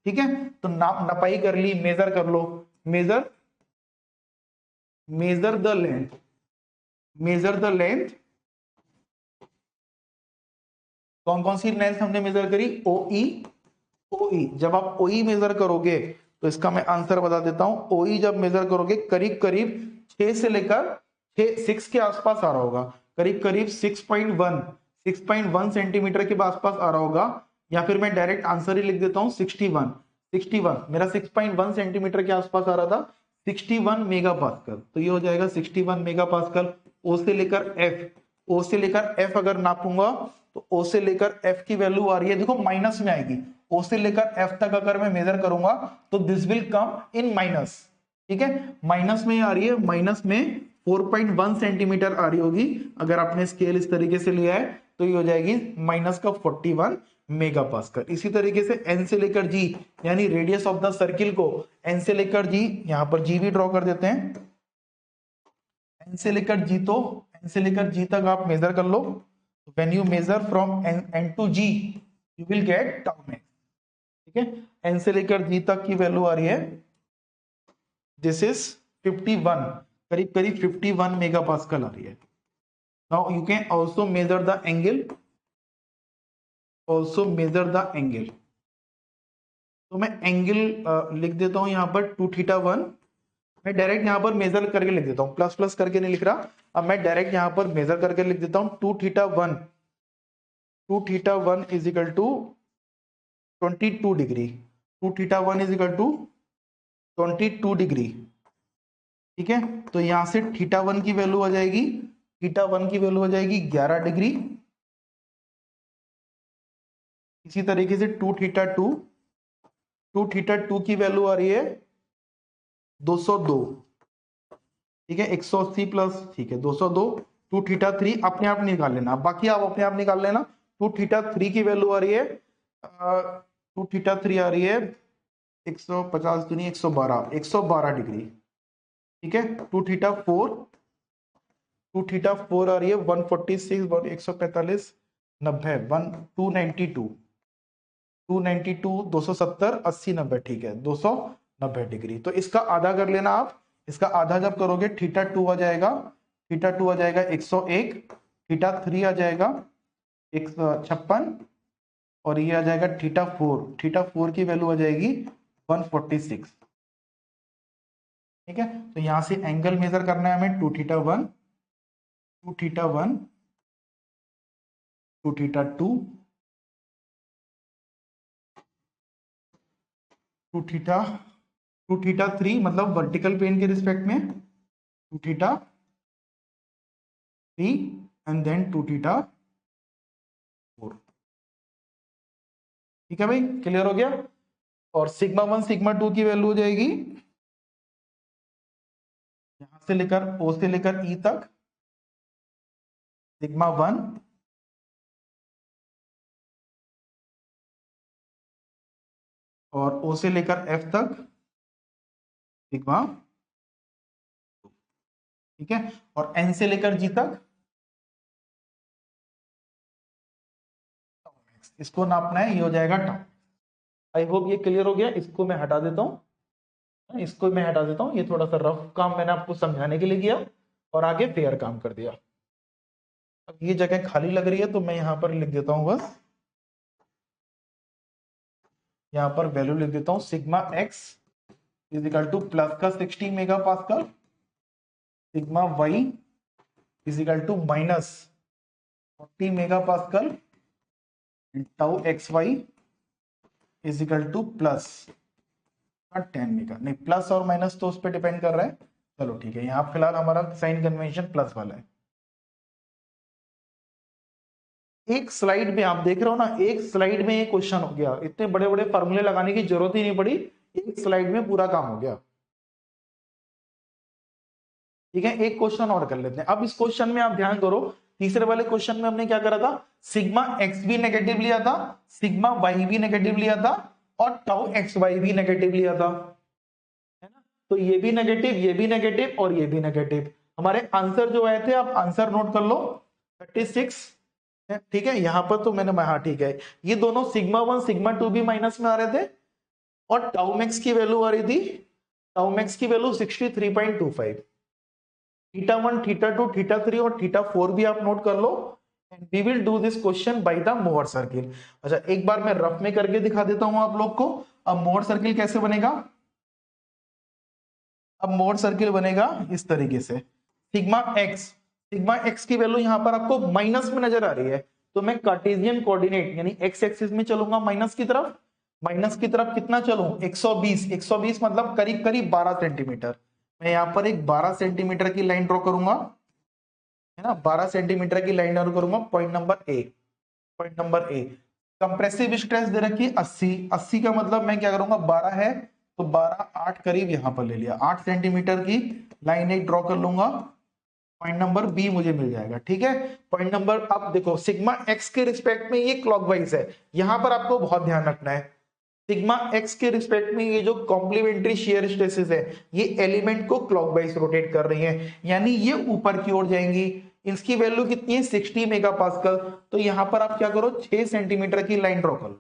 ठीक है, तो नपाई कर ली, मेजर कर लो, measure measure the length, measure the length, कौन कौन सी लेंथ हमने मेजर करी, ओ ई, ओ ई। जब आप ओ ई मेजर करोगे तो इसका मैं आंसर बता देता हूं, ओ ई जब मेजर करोगे करीब करीब 6 से लेकर 6 के आसपास आ रहा होगा, करीब करीब 6.1 सेंटीमीटर के आसपास आ रहा होगा, या फिर मैं डायरेक्ट आंसर ही लिख देता हूं 61 मेरा 6.1 सेंटीमीटर के आसपास आ रहा था, 61 मेगा पास्कल। तो ये हो जाएगा 61 मेगा पास्कल। ओ से लेकर एफ, ओ से लेकर एफ अगर नापूंगा तो ओ से लेकर एफ की वैल्यू आ रही है, देखो माइनस में आएगी, ओ से लेकर एफ तक अगर मैं मेजर करूंगा तो this will come in minus. ठीक है, माइनस में आ रही है, माइनस में 4.1 सेंटीमीटर आ रही होगी, अगर आपने स्केल इस तरीके से लिया है तो ये हो जाएगी माइनस का 41 मेगा पास्कल। इसी तरीके से एन से लेकर जी, यानी रेडियस ऑफ द सर्किल को एन से लेकर जी, यहां पर जी भी ड्रॉ कर देते हैं, एन से लेकर जी, तो एन से लेकर जी तक आप मेजर कर लो, when you measure from N to G you will get tau max. ठीक है, एन से लेकर जी तक की वैल्यू आ रही है, दिस इज 51, करीब करीब 51 मेगा पास्कल आ रही है। Now you can also major the angle, also major the angle, तो मैं एंगल लिख देता हूं यहां पर 2θ1, मैं डायरेक्ट यहां पर मेजर करके लिख देता हूं, प्लस प्लस करके नहीं लिख रहा, अब मैं डायरेक्ट यहां पर मेजर करके लिख देता हूं 2θ1, 2θ1 is equal to 22 degree, 2θ1 is equal to 22 degree. ठीक है, तो यहां से θ1 की वैल्यू आ जाएगी, θ1 की वैल्यू आ जाएगी 11 डिग्री। इसी तरीके से 2θ2, 2θ2 की वैल्यू आ रही है 202। ठीक है, 180 प्लस, ठीक है 202। 2θ3 अपने आप निकाल लेना, बाकी आप अपने आप निकाल लेना। 2θ3 की वैल्यू आ रही है 2θ3 आ रही है 150 दुनी 112, 112 डिग्री। ठीक है, 2θ4, 2θ4 आ रही है 146, 145, 90, 292, 292, 270, 80, 90, ठीक है 290 डिग्री। तो इसका आधा कर लेना आप, इसका आधा जब करोगे θ2 आ जाएगा, θ2 आ जाएगा 101, θ3 आ जाएगा 156, और ये आ जाएगा θ4, θ4 की वैल्यू आ जाएगी 146। ठीक है, तो यहां से एंगल मेजर करना है हमें 2θ1, 2θ1, 2θ2, 2θ, 2θ3 मतलब वर्टिकल प्लेन के रिस्पेक्ट में 2θ3 एंड देन 2θ4। ठीक है भाई, क्लियर हो गया। और सिग्मा 1 सिग्मा 2 की वैल्यू हो जाएगी, यहां से लेकर ओ से लेकर ई तक सिग्मा 1, और ओ से लेकर एफ तक सिग्मा 2। ठीक है, और एन से लेकर जी तक, इसको नापना है, ये हो जाएगा टाउ। आई होप ये क्लियर हो गया। इसको मैं हटा देता हूं, इसको मैं हटा देता हूं, ये थोड़ा सा रफ काम मैंने आपको समझाने के लिए किया और आगे फेयर काम कर दिया। अब ये जगह खाली लग रही है तो मैं यहां पर लिख देता हूं, बस यहां पर वैल्यू लिख देता हूं, sigma X is equal to plus का 60 mega pascal, sigma Y is equal to minus 40 mega pascal, tau x Y is equal to plus 10 mega, नहीं प्लस और माइनस तो उस पर डिपेंड कर रहा है। चलो ठीक है, यहाँ फिलहाल हमारा साइन कन्वेंशन प्लस वाला है। एक स्लाइड में आप देख रहे हो ना, एक स्लाइड में ये क्वेश्चन हो गया, इतने बड़े बड़े फॉर्मूले लगाने की जरूरत ही नहीं पड़ी, एक स्लाइड में पूरा काम हो गया। ठीक है, एक क्वेश्चन और कर लेते हैं। अब इस क्वेश्चन में आप ध्यान करो, तीसरे वाले क्वेश्चन में हमने क्या करा था, सिग्मा एक्स भी नेगेटिव लिया था, सिग्मा वाई भी नेगेटिव लिया था, और टाउ एक्स वाई भी नेगेटिव लिया था, है ना। तो ये भी नेगेटिव, ये भी नेगेटिव और ये भी नेगेटिव। हमारे आंसर जो आए थे, आप आंसर नोट कर लो, 36 है, ठीक है। यहाँ पर तो मैंने, हाँ ठीक है, ये दोनों सिग्मा 1 सिग्मा 2 भी माइनस में आ रहे थे और टाउ मैक्स की वैल्यू आ रही थी, टाउ मैक्स की वैल्यू 63.25। थीटा 1 थीटा 2 थीटा 3 और थीटा 4 भी आप नोट कर लो and we will do this question by the Mohr circle. अच्छा, एक बार मैं रफ में करके दिखा देता हूं आप लोग को। अब मोहर सर्किल कैसे बनेगा, अब मोहर सर्किल बनेगा इस तरीके से, सिग्मा एक्स की वैल्यू यहां पर आपको माइनस में नजर आ रही है, तो मैं कार्टेशियन कोऑर्डिनेट यानी एक्स एक्सिस में चलूंगा माइनस की तरफ। माइनस की तरफ कितना चलूं, 120, 120 मतलब करीब करीब 12 सेंटीमीटर। मैं यहाँ पर एक 12 सेंटीमीटर की लाइन ड्रॉ करूंगा, है ना, 12 सेंटीमीटर की लाइन ड्रॉ करूंगा। Point number A, point number A, compressive stress दे रखी है 80, 80 का मतलब मैं क्या करूंगा, 12 है तो 12 8 करीब यहां पर ले लिया, 8 सेंटीमीटर की लाइन एक ड्रॉ कर लूंगा। पॉइंट नंबर बी मुझे मिल जाएगा, ठीक है। पॉइंट नंबर, अब देखो सिग्मा एक्स के रिस्पेक्ट में ये क्लॉकवाइज है, यहां पर आपको बहुत ध्यान रखना है। सिग्मा एक्स के रिस्पेक्ट में ये जो कॉम्प्लीमेंट्री शेयर स्ट्रेसेस है, ये एलिमेंट को क्लॉकवाइज रोटेट कर रही है, यानी ये ऊपर की ओर जाएंगी। इसकी वैल्यू कितनी है, 60 मेगापास्कल। तो यहां पर आप क्या करो, 6 सेंटीमीटर की लाइन ड्रॉ कर लो,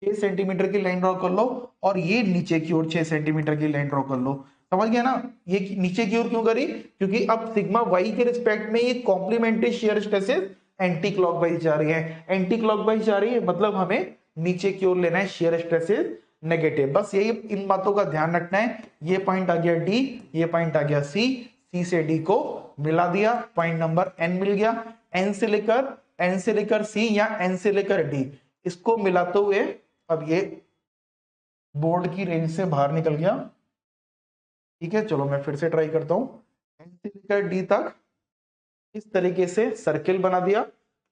6 सेंटीमीटर की लाइन ड्रॉ कर लो, और ये नीचे की ओर 6 सेंटीमीटर की लाइन ड्रॉ कर लो। समझ गया ना, ये नीचे की ओर क्यों करी, क्योंकि अब सिग्मा वाई के रिस्पेक्ट में ये complementary shear stresses anti clockwise जा रही है, एंटी क्लॉकवाइज जा रही है मतलब हमें नीचे की ओर लेना है शेयर स्ट्रेसेस नेगेटिव। बस यही, इन बातों का ध्यान रखना है। ये पॉइंट आ गया डी, ये पॉइंट आ गया सी, सी से डी को मिला दिया, पॉइंट नंबर एन मिल गया। एन से लेकर सी या एन से लेकर डी, इसको मिलाते हुए अब ये बोर्ड की रेंज से बाहर निकल गया, ठीक है। चलो मैं फिर से ट्राई करता हूं, एन से लेकर डी तक इस तरीके से सर्किल बना दिया,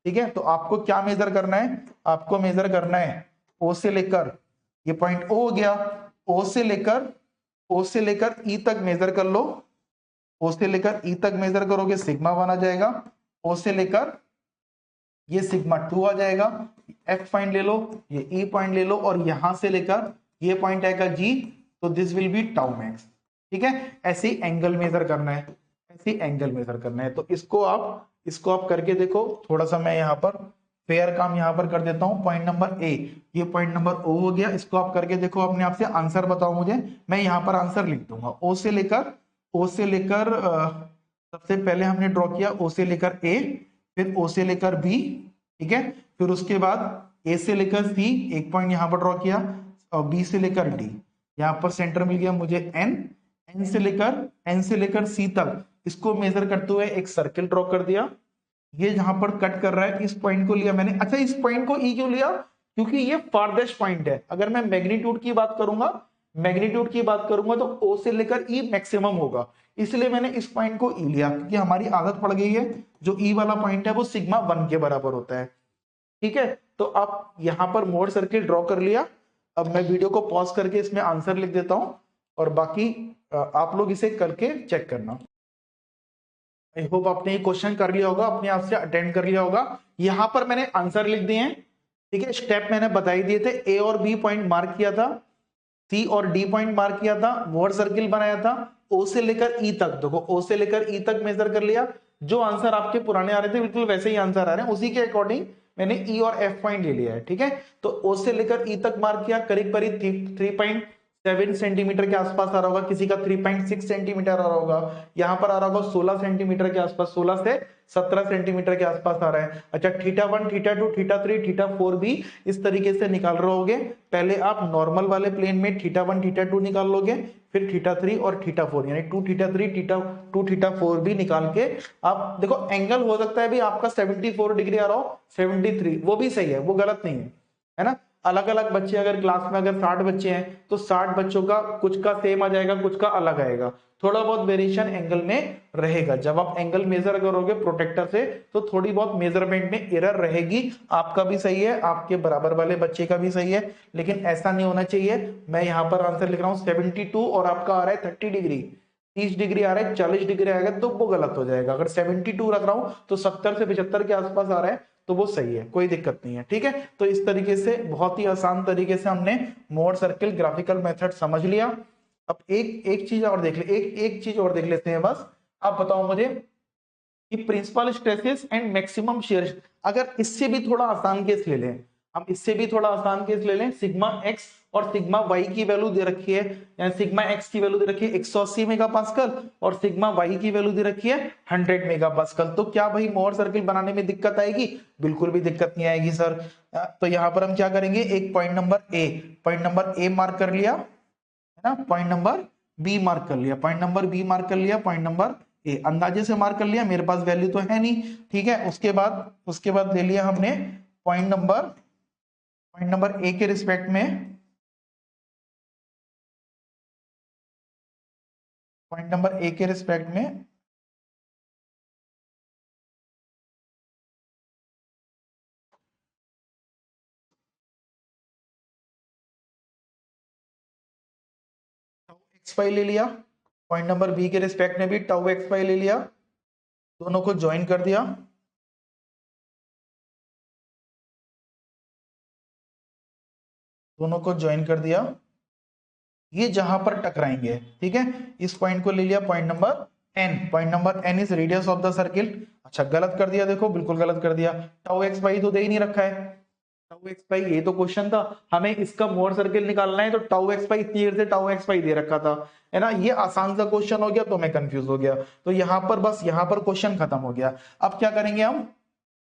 ठीक है। तो आपको क्या मेजर करना है, आपको मेजर करना है ओ से लेकर, ये पॉइंट ओ हो गया, ओ से लेकर ई तक मेजर कर लो, ओ से लेकर ई तक मेजर करोगे सिग्मा 1 आ जाएगा, ओ से लेकर ये सिग्मा 2 आ जाएगा, एफ पॉइंट ले लो, ये ई पॉइंट ले लो, और यहां से लेकर ये पॉइंट आएगा जी, तो this will be tau max, ठीक है। ऐसे ही एंगल मेजर करना है, ऐसे ही एंगल मेजर करना है। तो इसको आप करके देखो, थोड़ा सा मैं यहाँ पर फेयर काम यहाँ पर कर देता हूँ। पॉइंट नंबर ए, ये पॉइंट नंबर ओ हो गया, इसको आप करके देखो अपने आप से, आंसर बताओ मुझे। मैं यहाँ पर आंसर लिख दूंगा, ओ से लेकर सबसे पहले हमने ड्रॉ किया ओ से लेकर ए, फिर ओ से लेकर बी, ठीक है, फिर उसके बाद ए से लेकर सी, एक पॉइंट यहाँ पर ड्रॉ किया, और बी से लेकर डी, यहाँ पर सेंटर मिल गया मुझे एन, एन से लेकर सी तक इसको मेजर करते हुए एक सर्किल ड्रॉ कर दिया। ये जहां पर कट कर रहा है, इस पॉइंट को लिया मैंने। अच्छा, इस पॉइंट को ई क्यों लिया, क्योंकि ये फारदेस्ट पॉइंट है। अगर मैं मैग्नीट्यूड की बात करूंगा, तो ओ से लेकर ई मैक्सिमम होगा, इसलिए मैंने इस पॉइंट को ई लिया, क्योंकि हमारी आदत पड़ गई है जो ई वाला पॉइंट है वो सिग्मा 1 के बराबर होता है, ठीक है। तो आप यहां पर मोड़ सर्किल ड्रॉ कर लिया। अब मैं वीडियो को पॉज करके इसमें आंसर लिख देता हूं, और बाकी आप लोग इसे करके चेक करना। आई होप आपने ये क्वेश्चन कर लिया होगा, अपने आप से अटेंड कर लिया होगा। यहां पर मैंने आंसर लिख दिए हैं, ठीक है। स्टेप मैंने बता ही दिए थे, ए और बी पॉइंट मार्क किया था, सी और डी पॉइंट मार्क किया था, मोड़ सर्किल बनाया था, ओ से लेकर ई तक, देखो ओ से लेकर ई तक मेजर कर लिया। जो आंसर आपके पुराने आ रहे थे बिल्कुल वैसे ही आंसर आ रहे हैं, उसी के अकॉर्डिंग मैंने ई और एफ पॉइंट ले लिया है, ठीक है। तो ओ से लेकर ई तक मार्क किया, करीब करीब 3.7 सेंटीमीटर के आसपास आ रहा होगा, किसी का 3.6 सेंटीमीटर आ रहा होगा, यहाँ पर आ रहा होगा 16 सेंटीमीटर के आसपास, 16 से 17 सेंटीमीटर के आसपास आ रहा है। अच्छा, थीटा 1 थीटा 2 थीटा 3 थीटा 4 भी इस तरीके से निकाल रहे होगे। पहले आप नॉर्मल वाले प्लेन में थीटा 1 थीटा 2 निकाल लोगे, फिर थीटा 3 और थीटा 4 यानी 2 थीटा 3 थीटा 2 थीटा 4 भी निकाल के आप देखो। एंगल हो सकता है भी आपका 74 डिग्री आ रहा हो, 73, वो भी सही है, वो गलत नहीं है ना। अलग अलग बच्चे अगर क्लास में अगर 60 बच्चे हैं तो 60 बच्चों का कुछ का सेम आ जाएगा, कुछ का अलग आएगा, थोड़ा बहुत वेरिएशन एंगल में रहेगा। जब आप एंगल मेजर करोगे प्रोटेक्टर से तो थोड़ी बहुत मेजरमेंट में एरर रहेगी, आपका भी सही है, आपके बराबर वाले बच्चे का भी सही है, लेकिन ऐसा नहीं होना चाहिए। मैं यहाँ पर आंसर लिख रहा हूँ 72 और आपका आ रहा है 30 डिग्री, 30 डिग्री आ रहा है, 40 डिग्री आएगा तो वो गलत हो जाएगा। अगर 72 रख रहा हूं तो 70 से 75 के आसपास आ रहा है तो वो सही है, कोई दिक्कत नहीं है, ठीक है। तो इस तरीके से बहुत ही आसान तरीके से हमने मोड सर्किल ग्राफिकल मेथड समझ लिया। अब एक चीज और देख ले, एक चीज और देख लेते हैं बस। आप बताओ मुझे कि principal stresses and maximum shear, अगर इससे भी थोड़ा आसान केस ले लें, हम इससे भी थोड़ा आसान केस ले लें, सिग्मा एक्स और सिग्मा वाई की वैल्यू दे रखी है, यानी सिग्मा एक्स की वैल्यू दे रखी है 180 मेगापास्कल और सिग्मा वाई की वैल्यू दे रखी है 100 मेगापास्कल। तो क्या भाई मोर सर्किल बनाने में दिक्कत आएगी? बिल्कुल भी दिक्कत नहीं आएगी सर। तो यहां पर हम क्या करेंगे, एक पॉइंट नंबर ए मार्क कर लिया है ना, पॉइंट नंबर बी मार्क कर लिया, पॉइंट नंबर बी मार्क कर लिया, पॉइंट नंबर ए अंदाजे से मार्क कर लिया, मेरे पास वैल्यू तो है नहीं, ठीक है। उसके बाद ले लिया हमने पॉइंट नंबर ए के रिस्पेक्ट में, पॉइंट नंबर ए के रिस्पेक्ट में एक्स वाई ले लिया, पॉइंट नंबर बी के रिस्पेक्ट में भी टाउ एक्स वाई ले लिया, दोनों को ज्वाइन कर दिया, दोनों को ज्वाइन कर दिया, ये जहां पर टकराएंगे, ठीक है। इस पॉइंट को ले लिया point number N, point number N is radius of the circle. अच्छा गलत कर दिया, देखो बिल्कुल गलत कर दिया, टाउ एक्स वाई तो दे ही नहीं रखा है, टाउ एक्स वाई ये तो क्वेश्चन था, हमें इसका मोर सर्किल निकालना है, तो टाउ एक्स वाई इतनी देर से टाउ एक्स वाई दे रखा था, है ना, ये आसान सा क्वेश्चन हो गया, तो मैं कंफ्यूज हो गया, तो यहाँ पर बस यहाँ पर क्वेश्चन खत्म हो गया। अब क्या करेंगे हम,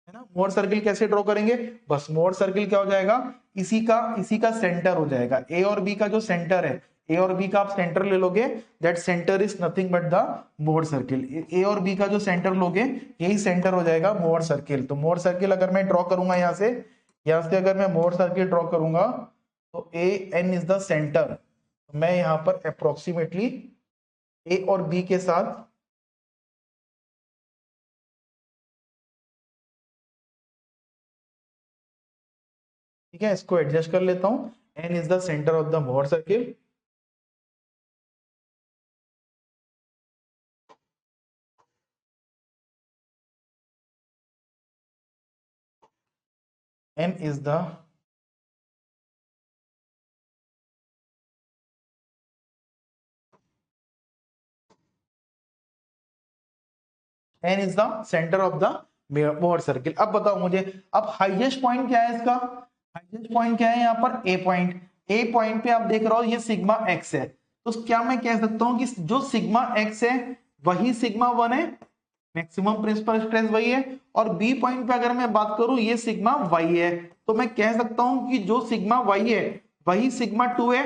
है ना, मोर सर्किल कैसे ड्रॉ करेंगे, बस मोर सर्किल क्या हो जाएगा, इसी का सेंटर हो जाएगा, ए और बी का जो सेंटर है, ए और बी का आप सेंटर ले लोगे, that centre is nothing but the Mohr circle, A और बी का जो सेंटर लोगे यही सेंटर हो जाएगा मोर सर्किल। तो मोर सर्किल अगर मैं ड्रॉ करूंगा यहाँ से अगर मैं मोर सर्किल ड्रॉ करूंगा तो A N is the centre, मैं यहाँ पर अप्रोक्सीमेटली ए और बी के साथ ठीक है इसको एडजस्ट कर लेता हूं, N is the centre of the Mohr circle, n is the n is the center of the Mohr circle. अब बताओ मुझे, अब हाईएस्ट पॉइंट क्या है इसका, हाईएस्ट पॉइंट क्या है यहाँ पर, ए पॉइंट पे आप देख रहे हो ये सिग्मा एक्स है, तो क्या मैं कह सकता हूं कि जो सिग्मा एक्स है वही सिग्मा वन है, मैक्सिमम प्रिंसिपल स्ट्रेस वही है, और बी पॉइंट पे अगर मैं बात करूं ये सिग्मा वाई है, तो मैं कह सकता हूं कि जो सिग्मा वाई है वही सिग्मा टू है,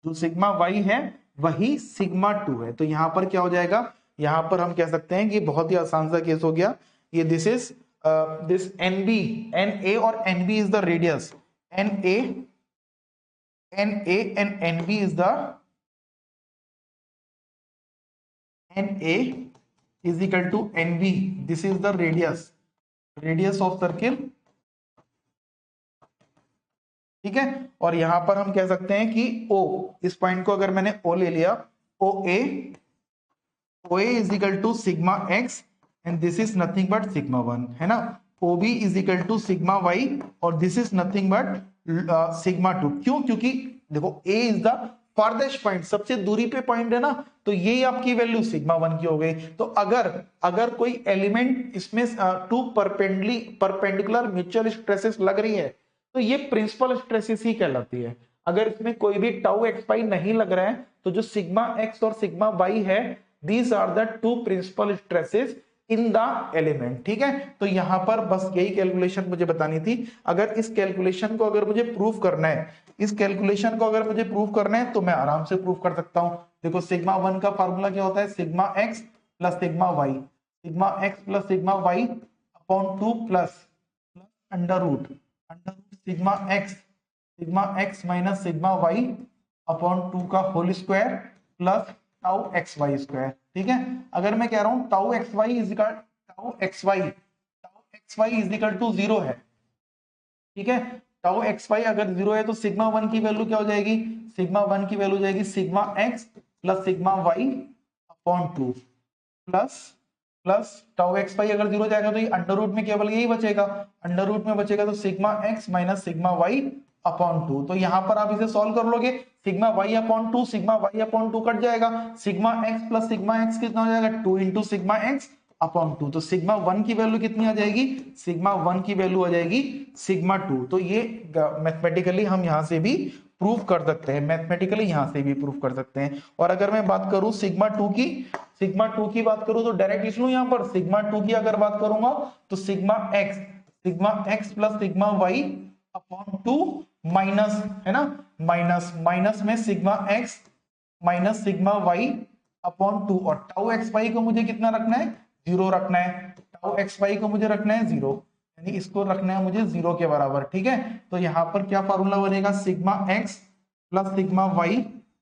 जो सिग्मा वाई है वही सिग्मा टू है। तो यहां पर क्या हो जाएगा, यहां पर हम कह सकते हैं कि बहुत ही आसान सा केस हो गया ये, this N B, N A और N B is the radius, N A and N B is the N A is equal to nb, this is the radius of circle, ठीक है। और यहां पर हम कह सकते हैं कि o, इस पॉइंट को अगर मैंने o ले लिया, oa is equal to sigma x and this is nothing but sigma 1, है ना, ob is equal to sigma y और this is nothing but sigma 2। क्यों, क्योंकि देखो a is the farthest point, सबसे दूरी पे पॉइंट है ना, तो ये आपकी वैल्यू सिग्मा 1 की हो गई। तो अगर कोई एलिमेंट इसमें टू परपेंडिकुलर म्यूचुअल स्ट्रेसेस लग रही है तो ये प्रिंसिपल स्ट्रेसेस ही कहलाती है। अगर इसमें कोई भी टाउ एक्स वाई नहीं लग रहा है तो जो सिग्मा एक्स और सिग्मा वाई है, these are the two principal stresses in the element, ठीक है। तो यहां पर बस यही कैलकुलेशन मुझे बतानी थी। अगर इस कैलकुलेशन को अगर मुझे प्रूव करना है, इस कैलकुलेशन को अगर मुझे प्रूव करना है तो मैं आराम से प्रूव कर सकता हूं। देखो सिग्मा 1 का फार्मूला क्या होता है, sigma x plus sigma Y, sigma x plus sigma Y upon 2 plus under root sigma x minus sigma Y upon 2 का whole square plus tau x Y square, ठीक है। अगर मैं कह रहा हूं tau x Y is equal to 0 है, ठीक है, टाउ एक्स वाई अगर 0 है तो सिग्मा 1 की वैल्यू क्या हो जाएगी, सिग्मा 1 की वैल्यू जाएगी sigma x plus sigma Y upon 2 plus tau x Y अगर 0 जाएगा तो ये अंडर रूट में केवल यही बचेगा, अंडर रूट में बचेगा तो sigma x minus sigma Y upon 2। तो यहां पर आप इसे सॉल्व कर लोगे, sigma Y upon two, sigma Y upon two cut जाएगा, sigma x plus sigma x कितना हो जाएगा, 2 into sigma x upon two. तो सिग्मा वन की वैल्यू कितनी आ जाएगी, सिग्मा वन की वैल्यू आ जाएगी सिग्मा टू। तो ये मैथमेटिकली हम यहां से भी प्रूव कर सकते हैं, मैथमेटिकली यहां से भी प्रूव कर सकते हैं। और अगर मैं बात करूं सिग्मा टू की बात करूं तो डायरेक्ट लिख लूं यहां पर, सिग्मा टू की अगर बात करूंगा तो sigma x plus sigma Y upon two minus, है ना, माइनस में sigma x minus sigma Y upon two, और टाउ एक्स वाई को मुझे कितना रखना है, 0 रखना है, टाउ एक्स वाई को मुझे रखना है 0, यानी इसको रखना है मुझे 0 के बराबर। ठीक है, तो यहां पर क्या फॉर्मूला बनेगा, sigma x plus sigma Y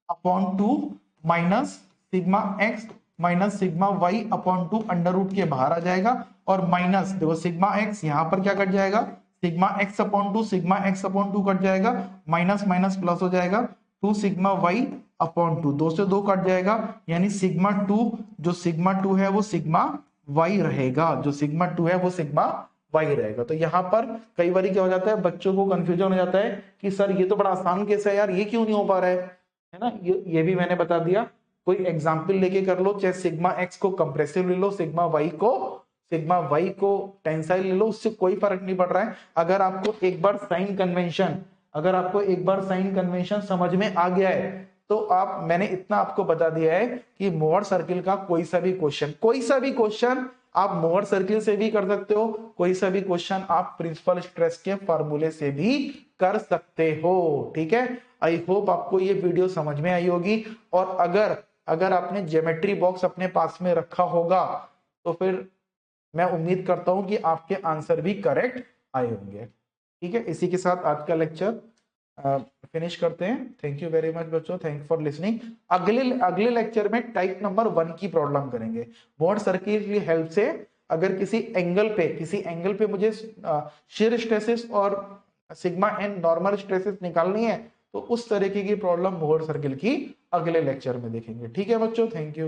upon two minus sigma x minus sigma Y upon two, under root के बाहर आ जाएगा, और माइनस देखो सिग्मा एक्स यहां पर क्या कट जाएगा, sigma x upon two cut जाएगा, माइनस माइनस प्लस हो जाएगा, 2 सिग्मा वाई अपॉन टू, 2 से 2 कट जाएगा, यानी सिग्मा टू, जो सिग्मा टू है वो सिग्मा वाई रहेगा, जो सिग्मा टू है वो सिग्मा वाई रहेगा। तो यहाँ पर कई बार क्या हो जाता है, बच्चों को कंफ्यूजन हो जाता है कि सर ये तो बड़ा आसान केस है यार, ये क्यों नहीं हो पा रहा है ना, ये भी मैंने बता दिया। कोई एग्जाम्पल लेके कर लो, चाहे सिग्मा एक्स को कंप्रेसिव ले लो, सिग्मा वाई को टेंसाइल ले लो, उससे कोई फर्क नहीं पड़ रहा है। अगर आपको एक बार साइन कन्वेंशन समझ में आ गया है तो मैंने इतना आपको बता दिया है कि मोहर सर्किल का कोई सा भी क्वेश्चन आप मोहर सर्किल से भी कर सकते हो, कोई सा भी क्वेश्चन आप प्रिंसिपल स्ट्रेस के फॉर्मूले से भी कर सकते हो। ठीक है, आई होप आपको ये वीडियो समझ में आई होगी। और अगर आपने ज्योमेट्री बॉक्स अपने पास में रखा होगा तो फिर मैं उम्मीद करता हूं कि आपके आंसर भी करेक्ट आए होंगे। ठीक है, इसी के साथ आज का लेक्चर फिनिश करते हैं। थैंक यू वेरी मच बच्चों, थैंक फॉर लिसनिंग। अगले लेक्चर में टाइप नंबर 1 की प्रॉब्लम करेंगे बोर्ड सर्किल की हेल्प से। अगर किसी एंगल पे मुझे शियर स्ट्रेसेस और सिग्मा एन नॉर्मल स्ट्रेसेस निकालनी है तो उस तरीके की प्रॉब्लम बोर्ड सर्किल की अगले लेक्चर में देखेंगे। ठीक है बच्चों, थैंक यू।